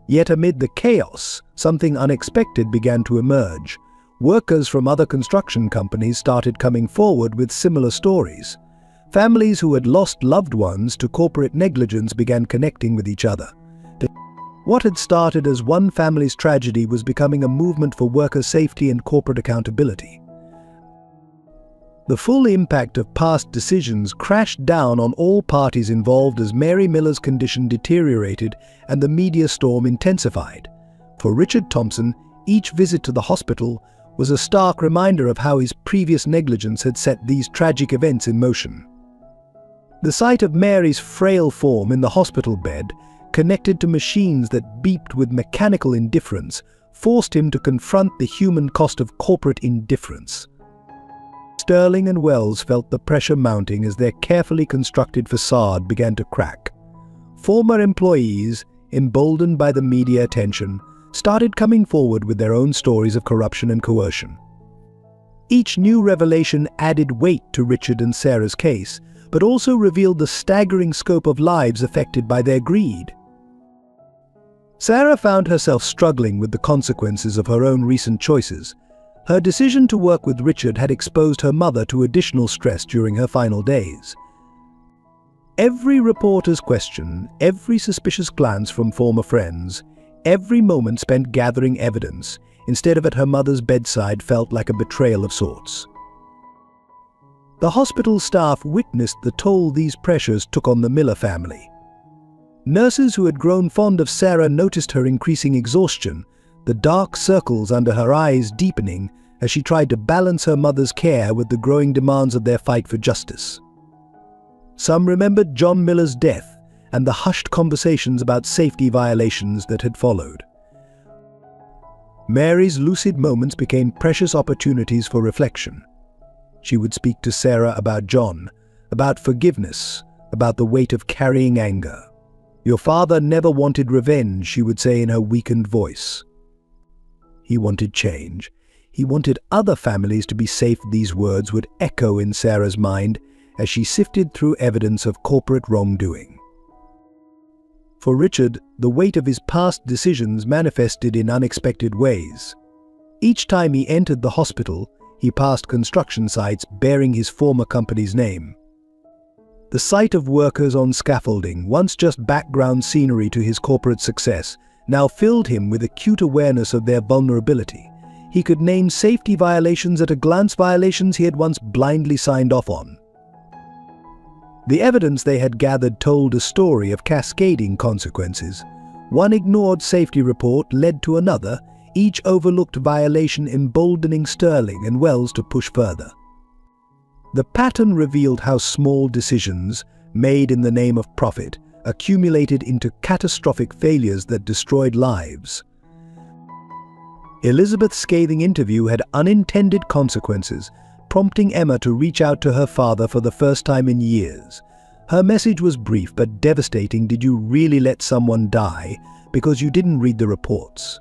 Yet amid the chaos, something unexpected began to emerge. Workers from other construction companies started coming forward with similar stories. Families who had lost loved ones to corporate negligence began connecting with each other. What had started as one family's tragedy was becoming a movement for worker safety and corporate accountability. The full impact of past decisions crashed down on all parties involved as Mary Miller's condition deteriorated and the media storm intensified. For Richard Thompson, each visit to the hospital was a stark reminder of how his previous negligence had set these tragic events in motion. The sight of Mary's frail form in the hospital bed, connected to machines that beeped with mechanical indifference, forced him to confront the human cost of corporate indifference. Sterling and Wells felt the pressure mounting as their carefully constructed facade began to crack. Former employees, emboldened by the media attention, started coming forward with their own stories of corruption and coercion. Each new revelation added weight to Richard and Sarah's case, but also revealed the staggering scope of lives affected by their greed. Sarah found herself struggling with the consequences of her own recent choices. Her decision to work with Richard had exposed her mother to additional stress during her final days. Every reporter's question, every suspicious glance from former friends, Every moment spent gathering evidence, instead of at her mother's bedside, felt like a betrayal of sorts. The hospital staff witnessed the toll these pressures took on the Miller family. Nurses who had grown fond of Sarah noticed her increasing exhaustion, the dark circles under her eyes deepening as she tried to balance her mother's care with the growing demands of their fight for justice. Some remembered John Miller's death and the hushed conversations about safety violations that had followed. Mary's lucid moments became precious opportunities for reflection. She would speak to Sarah about John, about forgiveness, about the weight of carrying anger. "Your father never wanted revenge," she would say in her weakened voice. He wanted change. He wanted other families to be safe. These words would echo in Sarah's mind as she sifted through evidence of corporate wrongdoing. For Richard, the weight of his past decisions manifested in unexpected ways. Each time he entered the hospital, he passed construction sites bearing his former company's name. The sight of workers on scaffolding, once just background scenery to his corporate success, now filled him with acute awareness of their vulnerability. He could name safety violations at a glance, violations he had once blindly signed off on. The evidence they had gathered told a story of cascading consequences. One ignored safety report led to another, each overlooked violation emboldening Sterling and Wells to push further. The pattern revealed how small decisions, made in the name of profit, accumulated into catastrophic failures that destroyed lives. Elizabeth's scathing interview had unintended consequences, prompting Emma to reach out to her father for the first time in years. Her message was brief but devastating. "Did you really let someone die because you didn't read the reports?"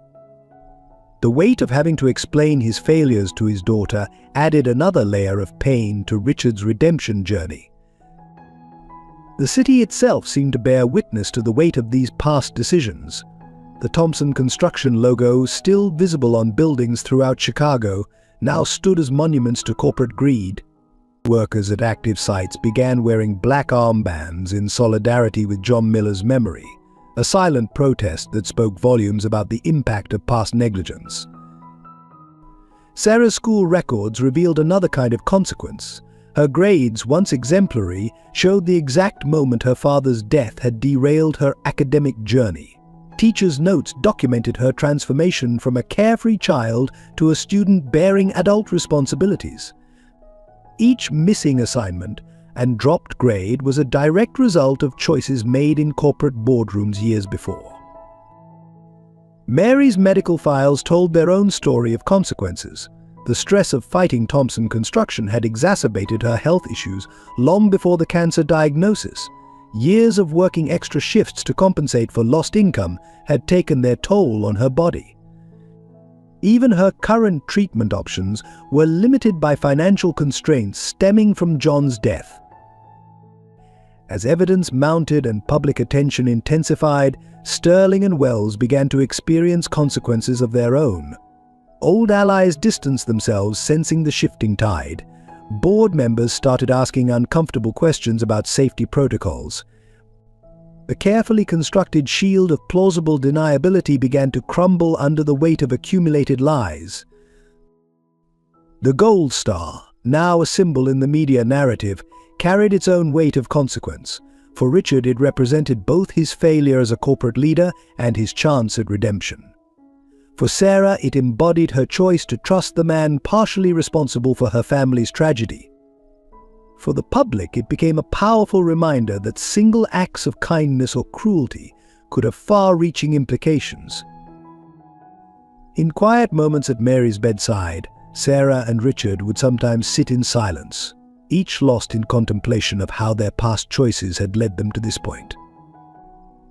The weight of having to explain his failures to his daughter added another layer of pain to Richard's redemption journey. The city itself seemed to bear witness to the weight of these past decisions. The Thompson Construction logo, still visible on buildings throughout Chicago, now stood as monuments to corporate greed. Workers at active sites began wearing black armbands in solidarity with John Miller's memory, a silent protest that spoke volumes about the impact of past negligence. Sarah's school records revealed another kind of consequence. Her grades, once exemplary, showed the exact moment her father's death had derailed her academic journey. Teachers' notes documented her transformation from a carefree child to a student bearing adult responsibilities. Each missing assignment and dropped grade was a direct result of choices made in corporate boardrooms years before. Mary's medical files told their own story of consequences. The stress of fighting Thompson Construction had exacerbated her health issues long before the cancer diagnosis. Years of working extra shifts to compensate for lost income had taken their toll on her body. Even her current treatment options were limited by financial constraints stemming from John's death. As evidence mounted and public attention intensified, Sterling and Wells began to experience consequences of their own. Old allies distanced themselves, sensing the shifting tide. Board members started asking uncomfortable questions about safety protocols. The carefully constructed shield of plausible deniability began to crumble under the weight of accumulated lies. The Gold Star, now a symbol in the media narrative, carried its own weight of consequence. For Richard, it represented both his failure as a corporate leader and his chance at redemption. For Sarah, it embodied her choice to trust the man partially responsible for her family's tragedy. For the public, it became a powerful reminder that single acts of kindness or cruelty could have far-reaching implications. In quiet moments at Mary's bedside, Sarah and Richard would sometimes sit in silence, each lost in contemplation of how their past choices had led them to this point.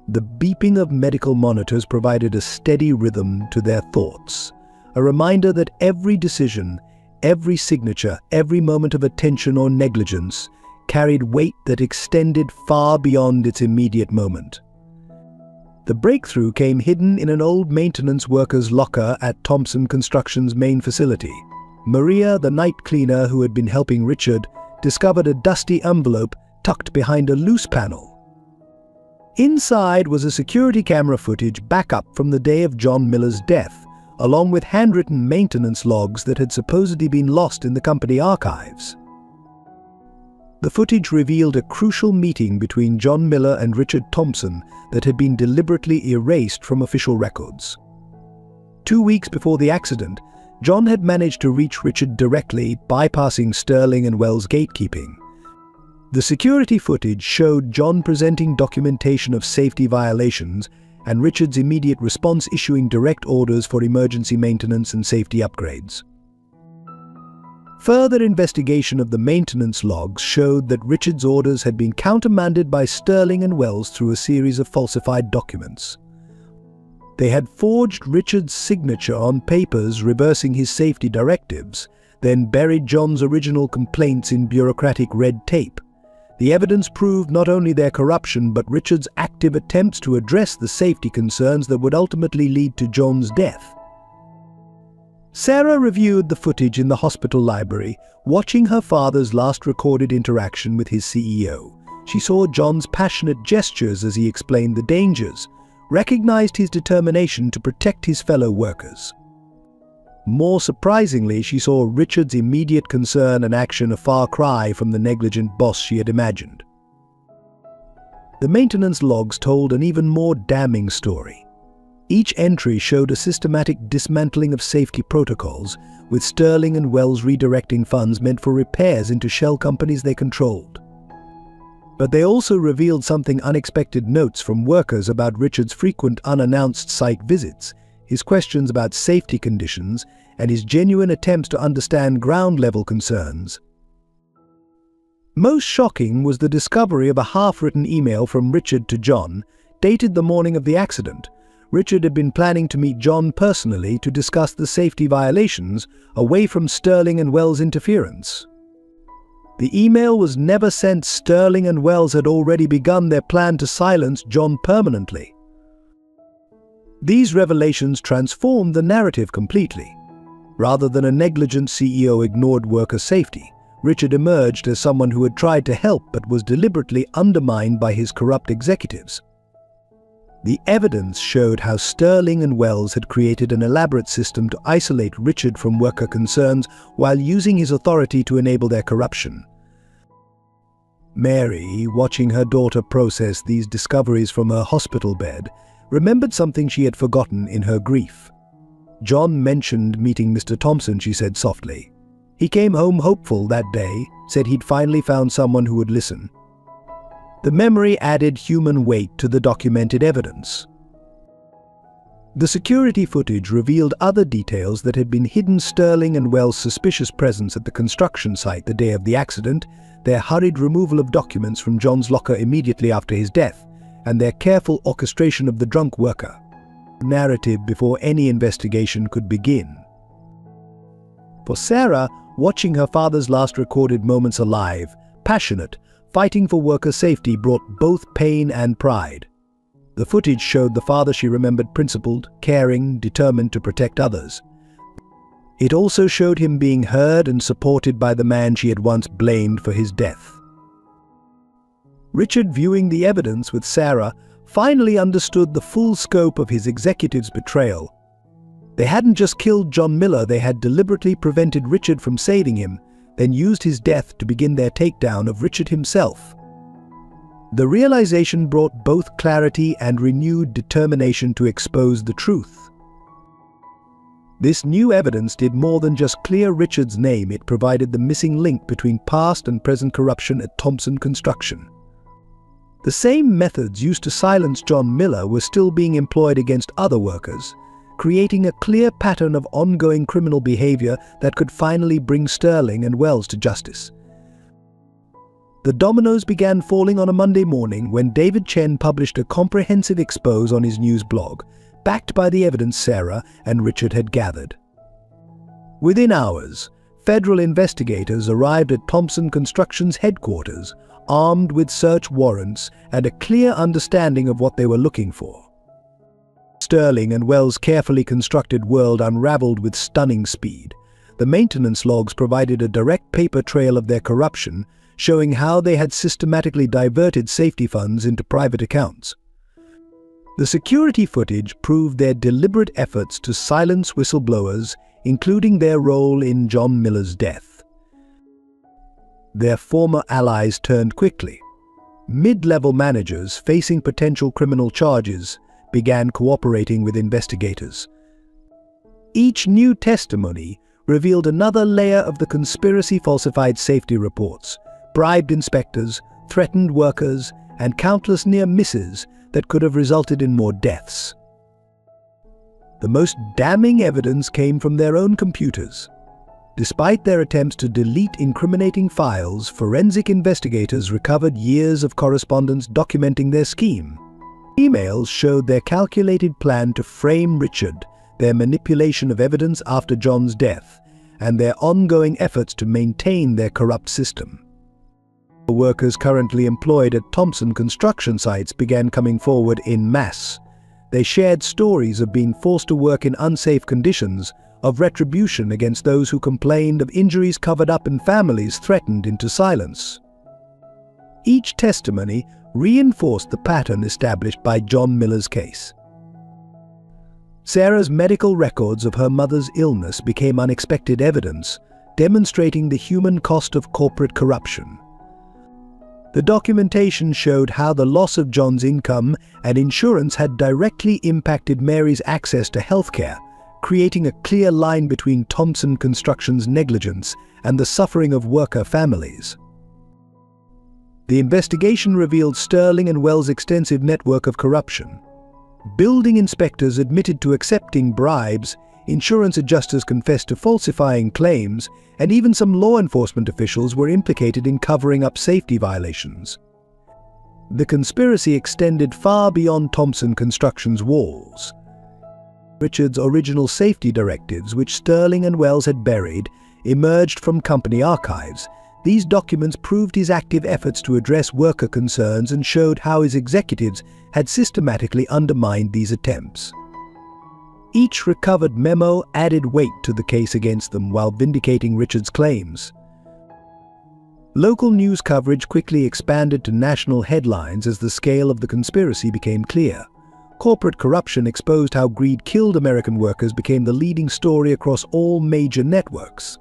The beeping of medical monitors provided a steady rhythm to their thoughts, a reminder that every decision, every signature, every moment of attention or negligence carried weight that extended far beyond its immediate moment. The breakthrough came hidden in an old maintenance worker's locker at Thompson Construction's main facility. Maria, the night cleaner who had been helping Richard, discovered a dusty envelope tucked behind a loose panel. Inside was a security camera footage backup from the day of John Miller's death, along with handwritten maintenance logs that had supposedly been lost in the company archives. The footage revealed a crucial meeting between John Miller and Richard Thompson that had been deliberately erased from official records. 2 weeks before the accident, John had managed to reach Richard directly, bypassing Sterling and Wells' gatekeeping. The security footage showed John presenting documentation of safety violations and Richard's immediate response issuing direct orders for emergency maintenance and safety upgrades. Further investigation of the maintenance logs showed that Richard's orders had been countermanded by Sterling and Wells through a series of falsified documents. They had forged Richard's signature on papers reversing his safety directives, then buried John's original complaints in bureaucratic red tape. The evidence proved not only their corruption but Richard's active attempts to address the safety concerns that would ultimately lead to John's death. Sarah reviewed the footage in the hospital library, watching her father's last recorded interaction with his CEO. She saw John's passionate gestures as he explained the dangers, recognized his determination to protect his fellow workers. More surprisingly, she saw Richard's immediate concern and action a far cry from the negligent boss she had imagined. The maintenance logs told an even more damning story. Each entry showed a systematic dismantling of safety protocols, with Sterling and Wells redirecting funds meant for repairs into shell companies they controlled. But they also revealed something unexpected: notes from workers about Richard's frequent unannounced site visits, his questions about safety conditions, and his genuine attempts to understand ground-level concerns. Most shocking was the discovery of a half-written email from Richard to John, dated the morning of the accident. Richard had been planning to meet John personally to discuss the safety violations, away from Sterling and Wells' interference. The email was never sent. Sterling and Wells had already begun their plan to silence John permanently. These revelations transformed the narrative completely. Rather than a negligent CEO ignored worker safety, Richard emerged as someone who had tried to help but was deliberately undermined by his corrupt executives. The evidence showed how Sterling and Wells had created an elaborate system to isolate Richard from worker concerns while using his authority to enable their corruption. Mary, watching her daughter process these discoveries from her hospital bed, remembered something she had forgotten in her grief. John mentioned meeting Mr. Thompson, she said softly. He came home hopeful that day, said he'd finally found someone who would listen. The memory added human weight to the documented evidence. The security footage revealed other details that had been hidden: Sterling and Wells' suspicious presence at the construction site the day of the accident, their hurried removal of documents from John's locker immediately after his death, and their careful orchestration of the drunk worker narrative before any investigation could begin. For Sarah, watching her father's last recorded moments alive, passionate, fighting for worker safety brought both pain and pride. The footage showed the father she remembered principled, caring, determined to protect others. It also showed him being heard and supported by the man she had once blamed for his death. Richard, viewing the evidence with Sarah, finally understood the full scope of his executive's betrayal. They hadn't just killed John Miller, they had deliberately prevented Richard from saving him, then used his death to begin their takedown of Richard himself. The realization brought both clarity and renewed determination to expose the truth. This new evidence did more than just clear Richard's name, it provided the missing link between past and present corruption at Thompson Construction. The same methods used to silence John Miller were still being employed against other workers, creating a clear pattern of ongoing criminal behavior that could finally bring Sterling and Wells to justice. The dominoes began falling on a Monday morning when David Chen published a comprehensive expose on his news blog, backed by the evidence Sarah and Richard had gathered. Within hours, federal investigators arrived at Thompson Construction's headquarters, armed with search warrants and a clear understanding of what they were looking for. Sterling and Wells' carefully constructed world unraveled with stunning speed. The maintenance logs provided a direct paper trail of their corruption, showing how they had systematically diverted safety funds into private accounts. The security footage proved their deliberate efforts to silence whistleblowers, including their role in John Miller's death. Their former allies turned quickly. Mid-level managers facing potential criminal charges began cooperating with investigators. Each new testimony revealed another layer of the conspiracy: falsified safety reports, bribed inspectors, threatened workers, and countless near misses that could have resulted in more deaths. The most damning evidence came from their own computers. Despite their attempts to delete incriminating files, forensic investigators recovered years of correspondence documenting their scheme. Emails showed their calculated plan to frame Richard, their manipulation of evidence after John's death, and their ongoing efforts to maintain their corrupt system. Workers currently employed at Thompson construction sites began coming forward en masse. They shared stories of being forced to work in unsafe conditions, of retribution against those who complained, of injuries covered up and families threatened into silence. Each testimony reinforced the pattern established by John Miller's case. Sarah's medical records of her mother's illness became unexpected evidence, demonstrating the human cost of corporate corruption. The documentation showed how the loss of John's income and insurance had directly impacted Mary's access to healthcare, creating a clear line between Thompson Construction's negligence and the suffering of worker families. The investigation revealed Sterling and Wells' extensive network of corruption. Building inspectors admitted to accepting bribes, insurance adjusters confessed to falsifying claims, and even some law enforcement officials were implicated in covering up safety violations. The conspiracy extended far beyond Thompson Construction's walls. Richard's original safety directives, which Sterling and Wells had buried, emerged from company archives. These documents proved his active efforts to address worker concerns and showed how his executives had systematically undermined these attempts. Each recovered memo added weight to the case against them while vindicating Richard's claims. Local news coverage quickly expanded to national headlines as the scale of the conspiracy became clear. Corporate corruption exposed how greed killed American workers became the leading story across all major networks.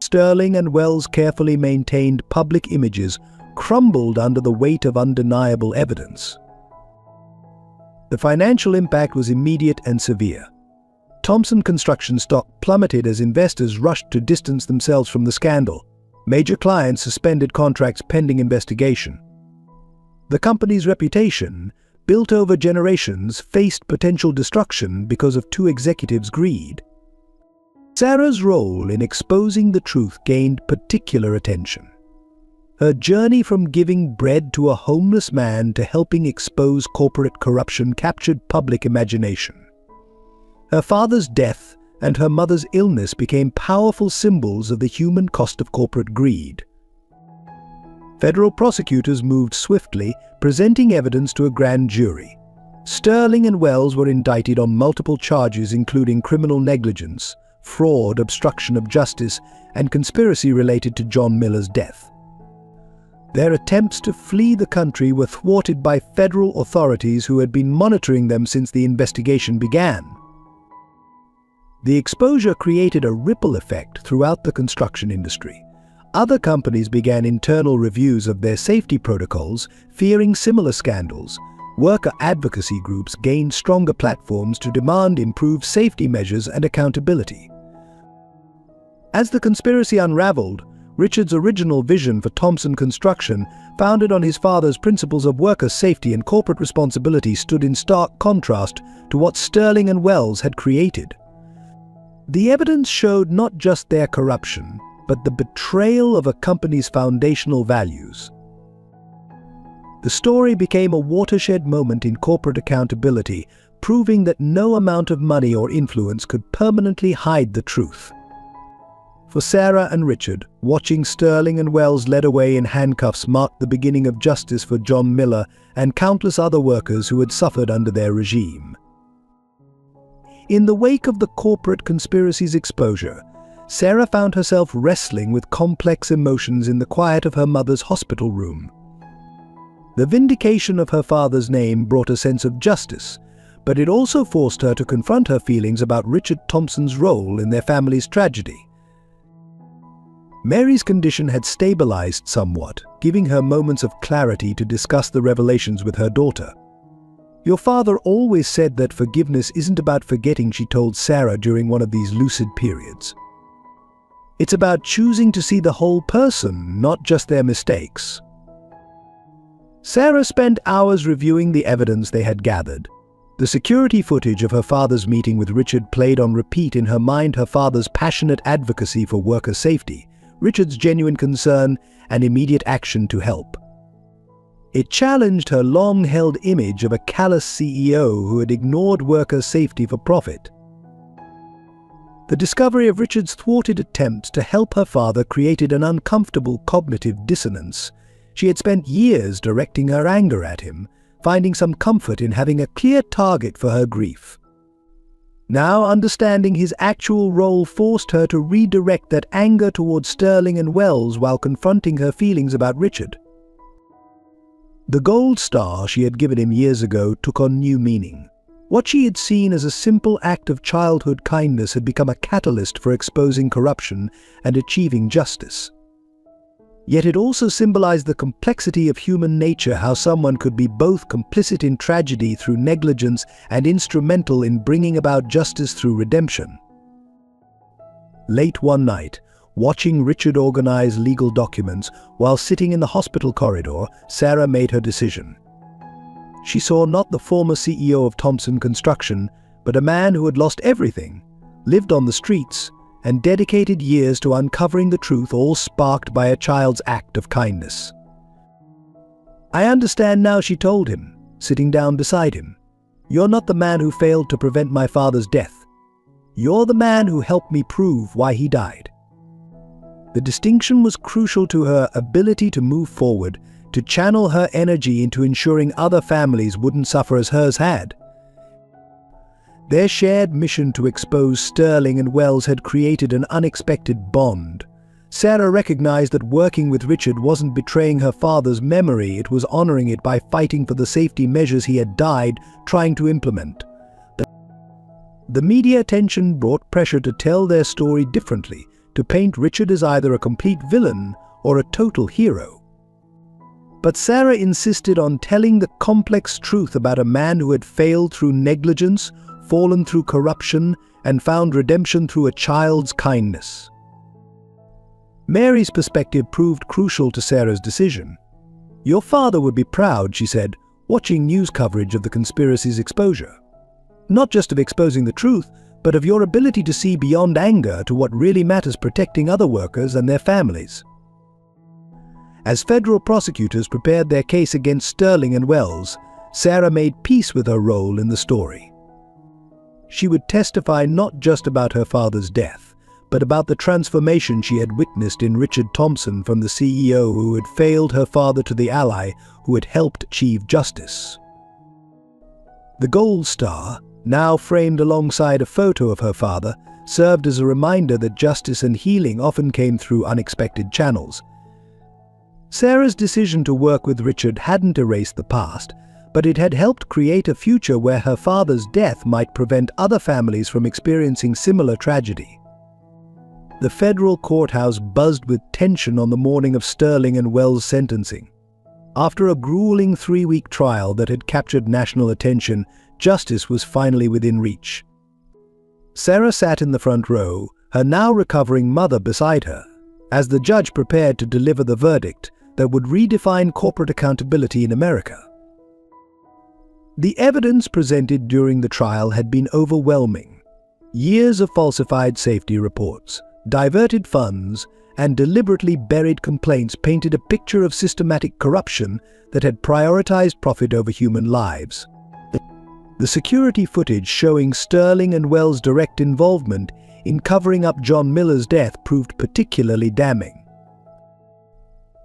Sterling and Wells' carefully maintained public images crumbled under the weight of undeniable evidence. The financial impact was immediate and severe. Thompson Construction stock plummeted as investors rushed to distance themselves from the scandal. Major clients suspended contracts pending investigation. The company's reputation, built over generations, faced potential destruction because of two executives' greed. Sarah's role in exposing the truth gained particular attention. Her journey from giving bread to a homeless man to helping expose corporate corruption captured public imagination. Her father's death and her mother's illness became powerful symbols of the human cost of corporate greed. Federal prosecutors moved swiftly, presenting evidence to a grand jury. Sterling and Wells were indicted on multiple charges including criminal negligence, fraud, obstruction of justice, and conspiracy related to John Miller's death. Their attempts to flee the country were thwarted by federal authorities who had been monitoring them since the investigation began. The exposure created a ripple effect throughout the construction industry. Other companies began internal reviews of their safety protocols, fearing similar scandals. Worker advocacy groups gained stronger platforms to demand improved safety measures and accountability. As the conspiracy unraveled, Richard's original vision for Thompson Construction, founded on his father's principles of worker safety and corporate responsibility, stood in stark contrast to what Sterling and Wells had created. The evidence showed not just their corruption, but the betrayal of a company's foundational values. The story became a watershed moment in corporate accountability, proving that no amount of money or influence could permanently hide the truth. For Sarah and Richard, watching Sterling and Wells led away in handcuffs marked the beginning of justice for John Miller and countless other workers who had suffered under their regime. In the wake of the corporate conspiracy's exposure, Sarah found herself wrestling with complex emotions in the quiet of her mother's hospital room. The vindication of her father's name brought a sense of justice, but it also forced her to confront her feelings about Richard Thompson's role in their family's tragedy. Mary's condition had stabilized somewhat, giving her moments of clarity to discuss the revelations with her daughter. "Your father always said that forgiveness isn't about forgetting," she told Sarah during one of these lucid periods. "It's about choosing to see the whole person, not just their mistakes." Sarah spent hours reviewing the evidence they had gathered. The security footage of her father's meeting with Richard played on repeat in her mind, her father's passionate advocacy for worker safety, Richard's genuine concern and immediate action to help. It challenged her long-held image of a callous CEO who had ignored worker safety for profit. The discovery of Richard's thwarted attempts to help her father created an uncomfortable cognitive dissonance. She had spent years directing her anger at him, finding some comfort in having a clear target for her grief. Now, understanding his actual role forced her to redirect that anger towards Sterling and Wells while confronting her feelings about Richard. The gold star she had given him years ago took on new meaning. What she had seen as a simple act of childhood kindness had become a catalyst for exposing corruption and achieving justice. Yet it also symbolized the complexity of human nature, how someone could be both complicit in tragedy through negligence and instrumental in bringing about justice through redemption. Late one night, watching Richard organize legal documents while sitting in the hospital corridor, Sarah made her decision. She saw not the former CEO of Thompson Construction, but a man who had lost everything, lived on the streets, and dedicated years to uncovering the truth, all sparked by a child's act of kindness. "I understand now," she told him, sitting down beside him. "You're not the man who failed to prevent my father's death. You're the man who helped me prove why he died." The distinction was crucial to her ability to move forward, to channel her energy into ensuring other families wouldn't suffer as hers had. Their shared mission to expose Sterling and Wells had created an unexpected bond. Sarah recognized that working with Richard wasn't betraying her father's memory, it was honoring it by fighting for the safety measures he had died trying to implement. The media attention brought pressure to tell their story differently, to paint Richard as either a complete villain or a total hero. But Sarah insisted on telling the complex truth about a man who had failed through negligence, fallen through corruption, and found redemption through a child's kindness. Mary's perspective proved crucial to Sarah's decision. "Your father would be proud," she said, watching news coverage of the conspiracy's exposure. "Not just of exposing the truth, but of your ability to see beyond anger to what really matters, protecting other workers and their families." As federal prosecutors prepared their case against Sterling and Wells, Sarah made peace with her role in the story. She would testify not just about her father's death, but about the transformation she had witnessed in Richard Thompson, from the CEO who had failed her father to the ally who had helped achieve justice. The gold star, now framed alongside a photo of her father, served as a reminder that justice and healing often came through unexpected channels. Sarah's decision to work with Richard hadn't erased the past, but it had helped create a future where her father's death might prevent other families from experiencing similar tragedy. The federal courthouse buzzed with tension on the morning of Sterling and Wells' sentencing. After a grueling 3-week trial that had captured national attention, justice was finally within reach. Sarah sat in the front row, her now recovering mother beside her, as the judge prepared to deliver the verdict that would redefine corporate accountability in America. The evidence presented during the trial had been overwhelming. Years of falsified safety reports, diverted funds, and deliberately buried complaints painted a picture of systematic corruption that had prioritized profit over human lives. The security footage showing Sterling and Wells' direct involvement in covering up John Miller's death proved particularly damning.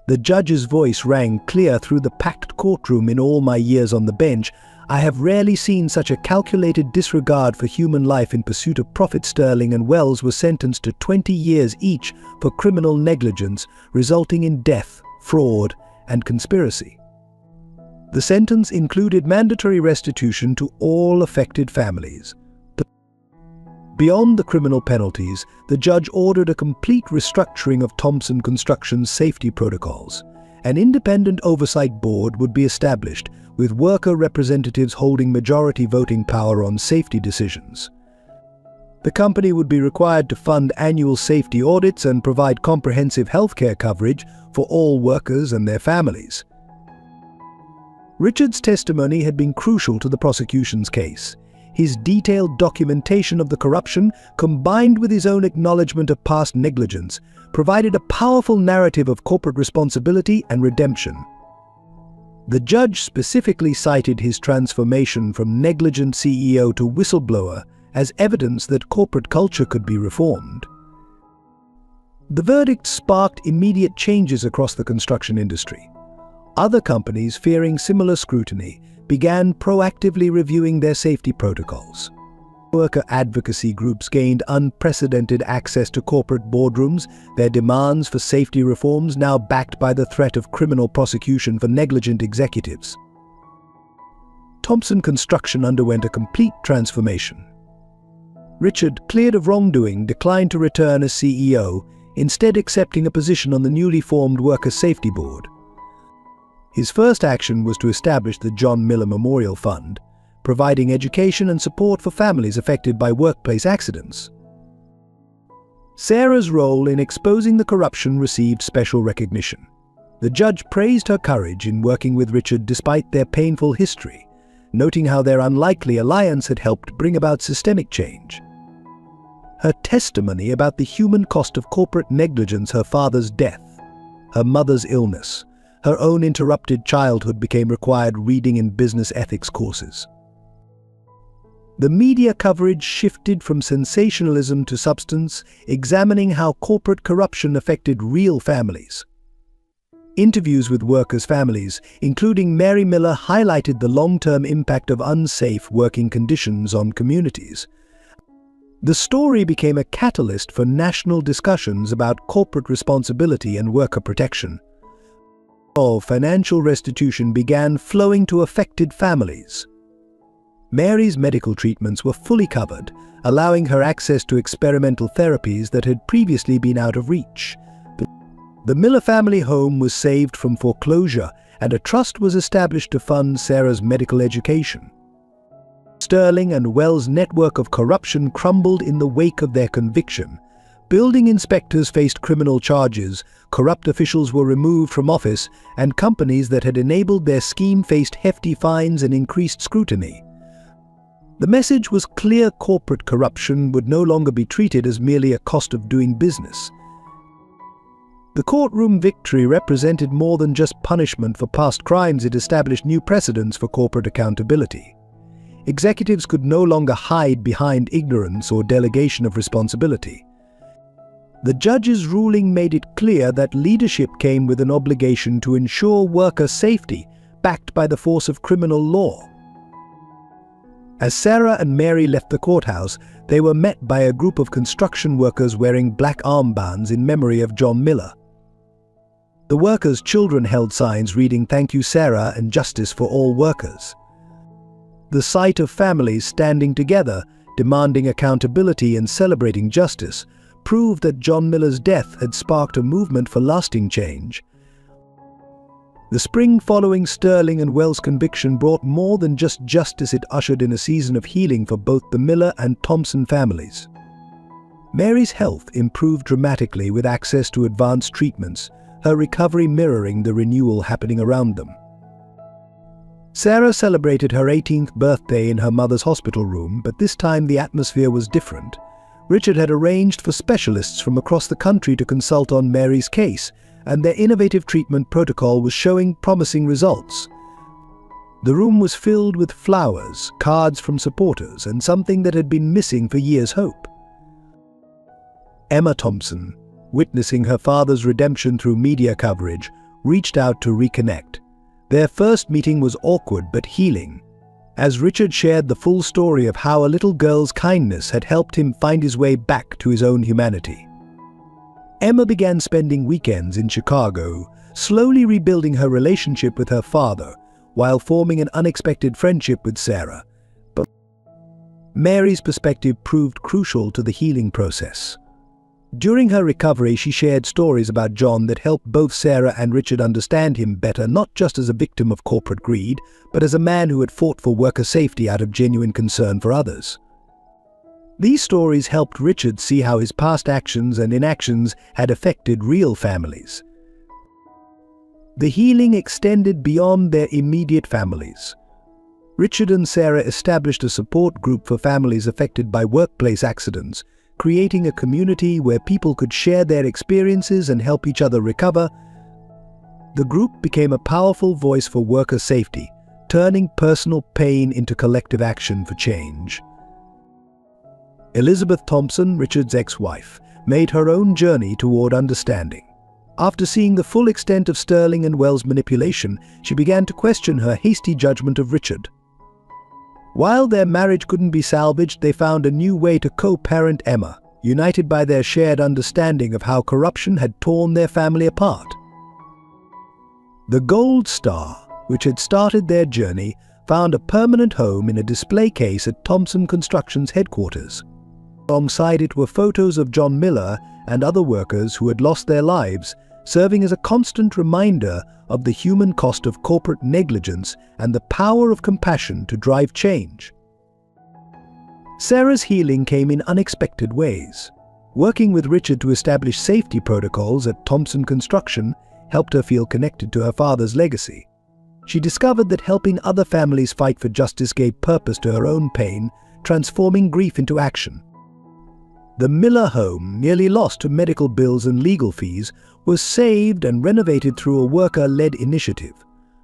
The judge's voice rang clear through the packed courtroom. "In all my years on the bench, I have rarely seen such a calculated disregard for human life in pursuit of profit." Sterling and Wells were sentenced to 20 years each for criminal negligence, resulting in death, fraud, and conspiracy. The sentence included mandatory restitution to all affected families. Beyond the criminal penalties, the judge ordered a complete restructuring of Thompson Construction's safety protocols. An independent oversight board would be established, with worker representatives holding majority voting power on safety decisions. The company would be required to fund annual safety audits and provide comprehensive healthcare coverage for all workers and their families. Richard's testimony had been crucial to the prosecution's case. His detailed documentation of the corruption, combined with his own acknowledgement of past negligence, provided a powerful narrative of corporate responsibility and redemption. The judge specifically cited his transformation from negligent CEO to whistleblower as evidence that corporate culture could be reformed. The verdict sparked immediate changes across the construction industry. Other companies, fearing similar scrutiny, began proactively reviewing their safety protocols. Worker advocacy groups gained unprecedented access to corporate boardrooms, their demands for safety reforms now backed by the threat of criminal prosecution for negligent executives. Thompson Construction underwent a complete transformation. Richard, cleared of wrongdoing, declined to return as CEO, instead accepting a position on the newly formed Workers' Safety Board. His first action was to establish the John Miller Memorial Fund, providing education and support for families affected by workplace accidents. Sarah's role in exposing the corruption received special recognition. The judge praised her courage in working with Richard despite their painful history, noting how their unlikely alliance had helped bring about systemic change. Her testimony about the human cost of corporate negligence, her father's death, her mother's illness, her own interrupted childhood became required reading in business ethics courses. The media coverage shifted from sensationalism to substance, examining how corporate corruption affected real families. Interviews with workers' families, including Mary Miller, highlighted the long-term impact of unsafe working conditions on communities. The story became a catalyst for national discussions about corporate responsibility and worker protection. Financial restitution began flowing to affected families. Mary's medical treatments were fully covered, allowing her access to experimental therapies that had previously been out of reach. The Miller family home was saved from foreclosure, and a trust was established to fund Sarah's medical education. Sterling and Wells' network of corruption crumbled in the wake of their conviction. Building inspectors faced criminal charges, corrupt officials were removed from office, and companies that had enabled their scheme faced hefty fines and increased scrutiny. The message was clear: corporate corruption would no longer be treated as merely a cost of doing business. The courtroom victory represented more than just punishment for past crimes. It established new precedents for corporate accountability. Executives could no longer hide behind ignorance or delegation of responsibility. The judge's ruling made it clear that leadership came with an obligation to ensure worker safety, backed by the force of criminal law. As Sarah and Mary left the courthouse, they were met by a group of construction workers wearing black armbands in memory of John Miller. The workers' children held signs reading "Thank you, Sarah" and "Justice for all workers." The sight of families standing together, demanding accountability and celebrating justice, proved that John Miller's death had sparked a movement for lasting change. The spring following Sterling and Wells' conviction brought more than just justice. It ushered in a season of healing for both the Miller and Thompson families. Mary's health improved dramatically with access to advanced treatments, her recovery mirroring the renewal happening around them. Sarah celebrated her 18th birthday in her mother's hospital room, but this time the atmosphere was different. Richard had arranged for specialists from across the country to consult on Mary's case, and their innovative treatment protocol was showing promising results. The room was filled with flowers, cards from supporters, and something that had been missing for years: hope. Emma Thompson, witnessing her father's redemption through media coverage, reached out to reconnect. Their first meeting was awkward but healing, as Richard shared the full story of how a little girl's kindness had helped him find his way back to his own humanity. Emma began spending weekends in Chicago, slowly rebuilding her relationship with her father, while forming an unexpected friendship with Sarah. But Mary's perspective proved crucial to the healing process. During her recovery, she shared stories about John that helped both Sarah and Richard understand him better, not just as a victim of corporate greed, but as a man who had fought for worker safety out of genuine concern for others. These stories helped Richard see how his past actions and inactions had affected real families. The healing extended beyond their immediate families. Richard and Sarah established a support group for families affected by workplace accidents, creating a community where people could share their experiences and help each other recover. The group became a powerful voice for worker safety, turning personal pain into collective action for change. Elizabeth Thompson, Richard's ex-wife, made her own journey toward understanding. After seeing the full extent of Sterling and Wells' manipulation, she began to question her hasty judgment of Richard. While their marriage couldn't be salvaged, they found a new way to co-parent Emma, united by their shared understanding of how corruption had torn their family apart. The Gold Star, which had started their journey, found a permanent home in a display case at Thompson Construction's headquarters. Alongside it were photos of John Miller and other workers who had lost their lives, serving as a constant reminder of the human cost of corporate negligence and the power of compassion to drive change. Sarah's healing came in unexpected ways. Working with Richard to establish safety protocols at Thompson Construction helped her feel connected to her father's legacy. She discovered that helping other families fight for justice gave purpose to her own pain, transforming grief into action. The Miller home, nearly lost to medical bills and legal fees, was saved and renovated through a worker-led initiative.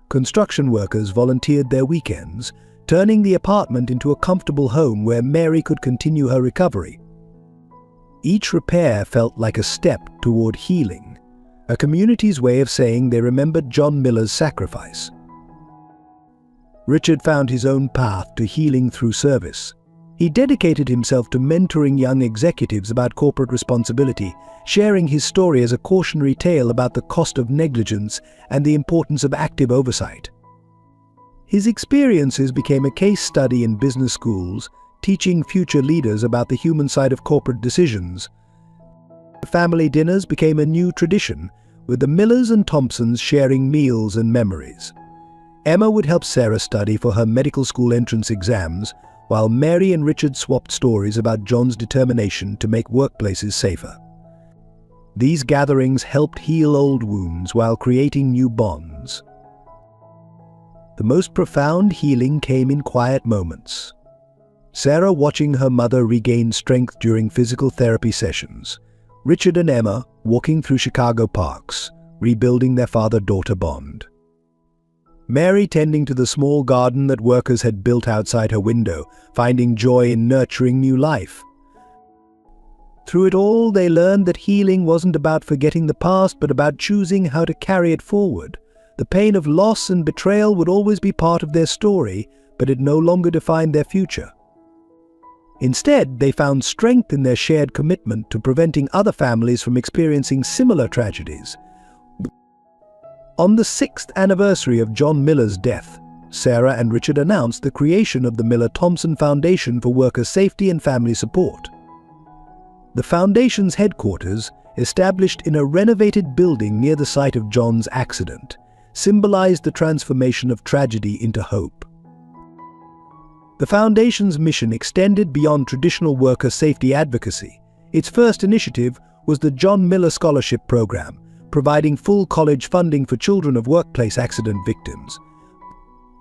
Construction workers volunteered their weekends, turning the apartment into a comfortable home where Mary could continue her recovery. Each repair felt like a step toward healing, a community's way of saying they remembered John Miller's sacrifice. Richard found his own path to healing through service. He dedicated himself to mentoring young executives about corporate responsibility, sharing his story as a cautionary tale about the cost of negligence and the importance of active oversight. His experiences became a case study in business schools, teaching future leaders about the human side of corporate decisions. Family dinners became a new tradition, with the Millers and Thompsons sharing meals and memories. Emma would help Sarah study for her medical school entrance exams, while Mary and Richard swapped stories about John's determination to make workplaces safer. These gatherings helped heal old wounds while creating new bonds. The most profound healing came in quiet moments. Sarah watching her mother regain strength during physical therapy sessions. Richard and Emma walking through Chicago parks, rebuilding their father-daughter bond. Mary tending to the small garden that workers had built outside her window, finding joy in nurturing new life. Through it all, they learned that healing wasn't about forgetting the past, but about choosing how to carry it forward. The pain of loss and betrayal would always be part of their story, but it no longer defined their future. Instead, they found strength in their shared commitment to preventing other families from experiencing similar tragedies. On the 6th anniversary of John Miller's death, Sarah and Richard announced the creation of the Miller-Thompson Foundation for Worker Safety and Family Support. The foundation's headquarters, established in a renovated building near the site of John's accident, symbolized the transformation of tragedy into hope. The foundation's mission extended beyond traditional worker safety advocacy. Its first initiative was the John Miller Scholarship Program, providing full college funding for children of workplace accident victims.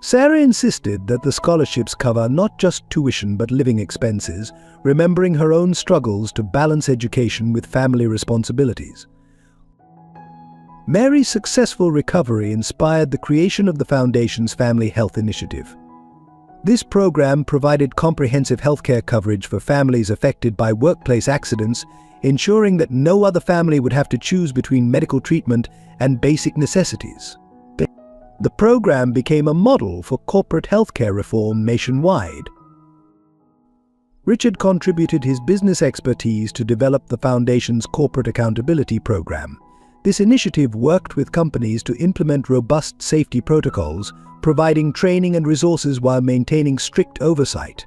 Sarah insisted that the scholarships cover not just tuition but living expenses, remembering her own struggles to balance education with family responsibilities. Mary's successful recovery inspired the creation of the Foundation's Family Health Initiative. This program provided comprehensive healthcare coverage for families affected by workplace accidents, ensuring that no other family would have to choose between medical treatment and basic necessities. The program became a model for corporate healthcare reform nationwide. Richard contributed his business expertise to develop the Foundation's Corporate Accountability Program, This initiative worked with companies to implement robust safety protocols, providing training and resources while maintaining strict oversight.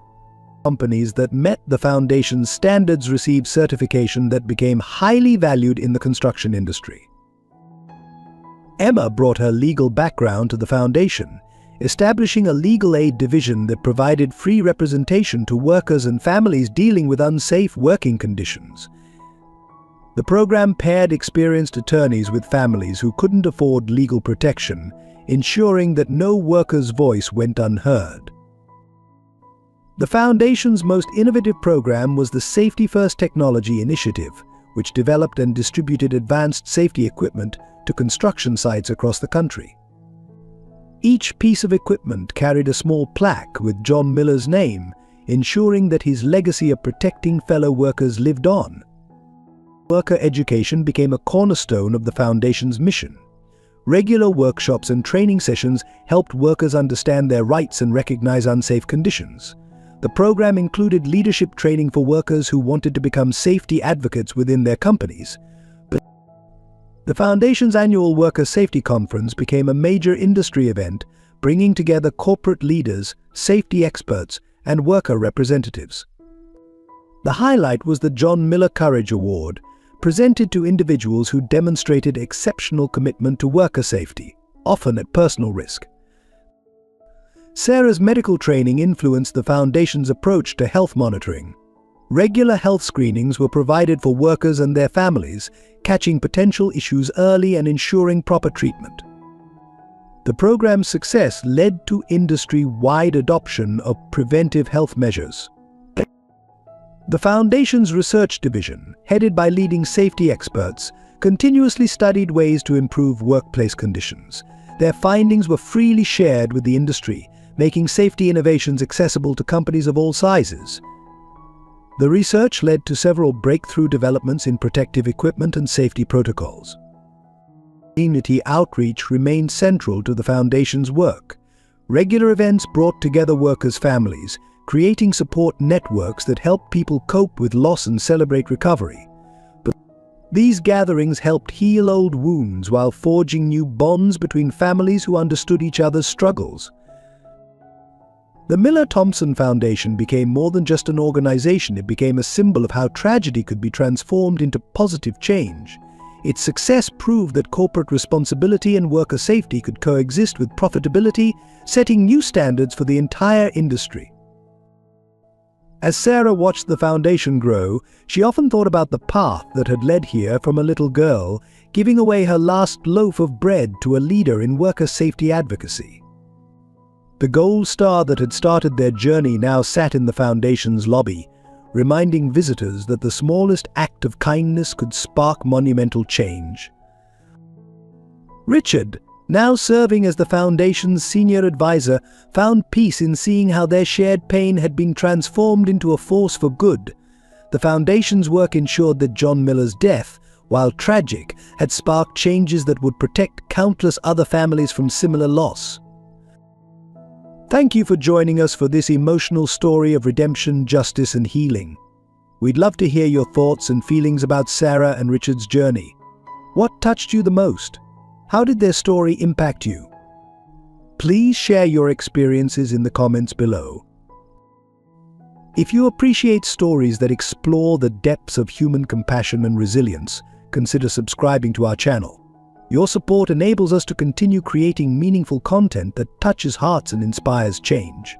Companies that met the foundation's standards received certification that became highly valued in the construction industry. Emma brought her legal background to the foundation, establishing a legal aid division that provided free representation to workers and families dealing with unsafe working conditions. The program paired experienced attorneys with families who couldn't afford legal protection, ensuring that no worker's voice went unheard. The Foundation's most innovative program was the Safety First Technology Initiative, which developed and distributed advanced safety equipment to construction sites across the country. Each piece of equipment carried a small plaque with John Miller's name, ensuring that his legacy of protecting fellow workers lived on. Worker education became a cornerstone of the Foundation's mission. Regular workshops and training sessions helped workers understand their rights and recognize unsafe conditions. The program included leadership training for workers who wanted to become safety advocates within their companies. The Foundation's annual Worker Safety Conference became a major industry event, bringing together corporate leaders, safety experts, and worker representatives. The highlight was the John Miller Courage Award, presented to individuals who demonstrated exceptional commitment to worker safety, often at personal risk. Sarah's medical training influenced the Foundation's approach to health monitoring. Regular health screenings were provided for workers and their families, catching potential issues early and ensuring proper treatment. The program's success led to industry-wide adoption of preventive health measures. The Foundation's research division, headed by leading safety experts, continuously studied ways to improve workplace conditions. Their findings were freely shared with the industry, making safety innovations accessible to companies of all sizes. The research led to several breakthrough developments in protective equipment and safety protocols. Community outreach remained central to the Foundation's work. Regular events brought together workers' families, creating support networks that helped people cope with loss and celebrate recovery. But these gatherings helped heal old wounds while forging new bonds between families who understood each other's struggles. The Miller-Thompson Foundation became more than just an organization. It became a symbol of how tragedy could be transformed into positive change. Its success proved that corporate responsibility and worker safety could coexist with profitability, setting new standards for the entire industry. As Sarah watched the Foundation grow, she often thought about the path that had led here from a little girl, giving away her last loaf of bread to a leader in worker safety advocacy. The gold star that had started their journey now sat in the Foundation's lobby, reminding visitors that the smallest act of kindness could spark monumental change. Richard, now serving as the Foundation's senior advisor, found peace in seeing how their shared pain had been transformed into a force for good. The Foundation's work ensured that John Miller's death, while tragic, had sparked changes that would protect countless other families from similar loss. Thank you for joining us for this emotional story of redemption, justice, and healing. We'd love to hear your thoughts and feelings about Sarah and Richard's journey. What touched you the most? How did their story impact you? Please share your experiences in the comments below. If you appreciate stories that explore the depths of human compassion and resilience, consider subscribing to our channel. Your support enables us to continue creating meaningful content that touches hearts and inspires change.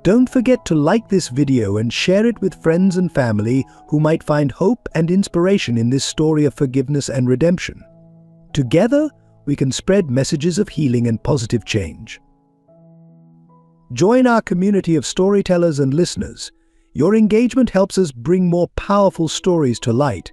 Don't forget to like this video and share it with friends and family who might find hope and inspiration in this story of forgiveness and redemption. Together, we can spread messages of healing and positive change. Join our community of storytellers and listeners. Your engagement helps us bring more powerful stories to light,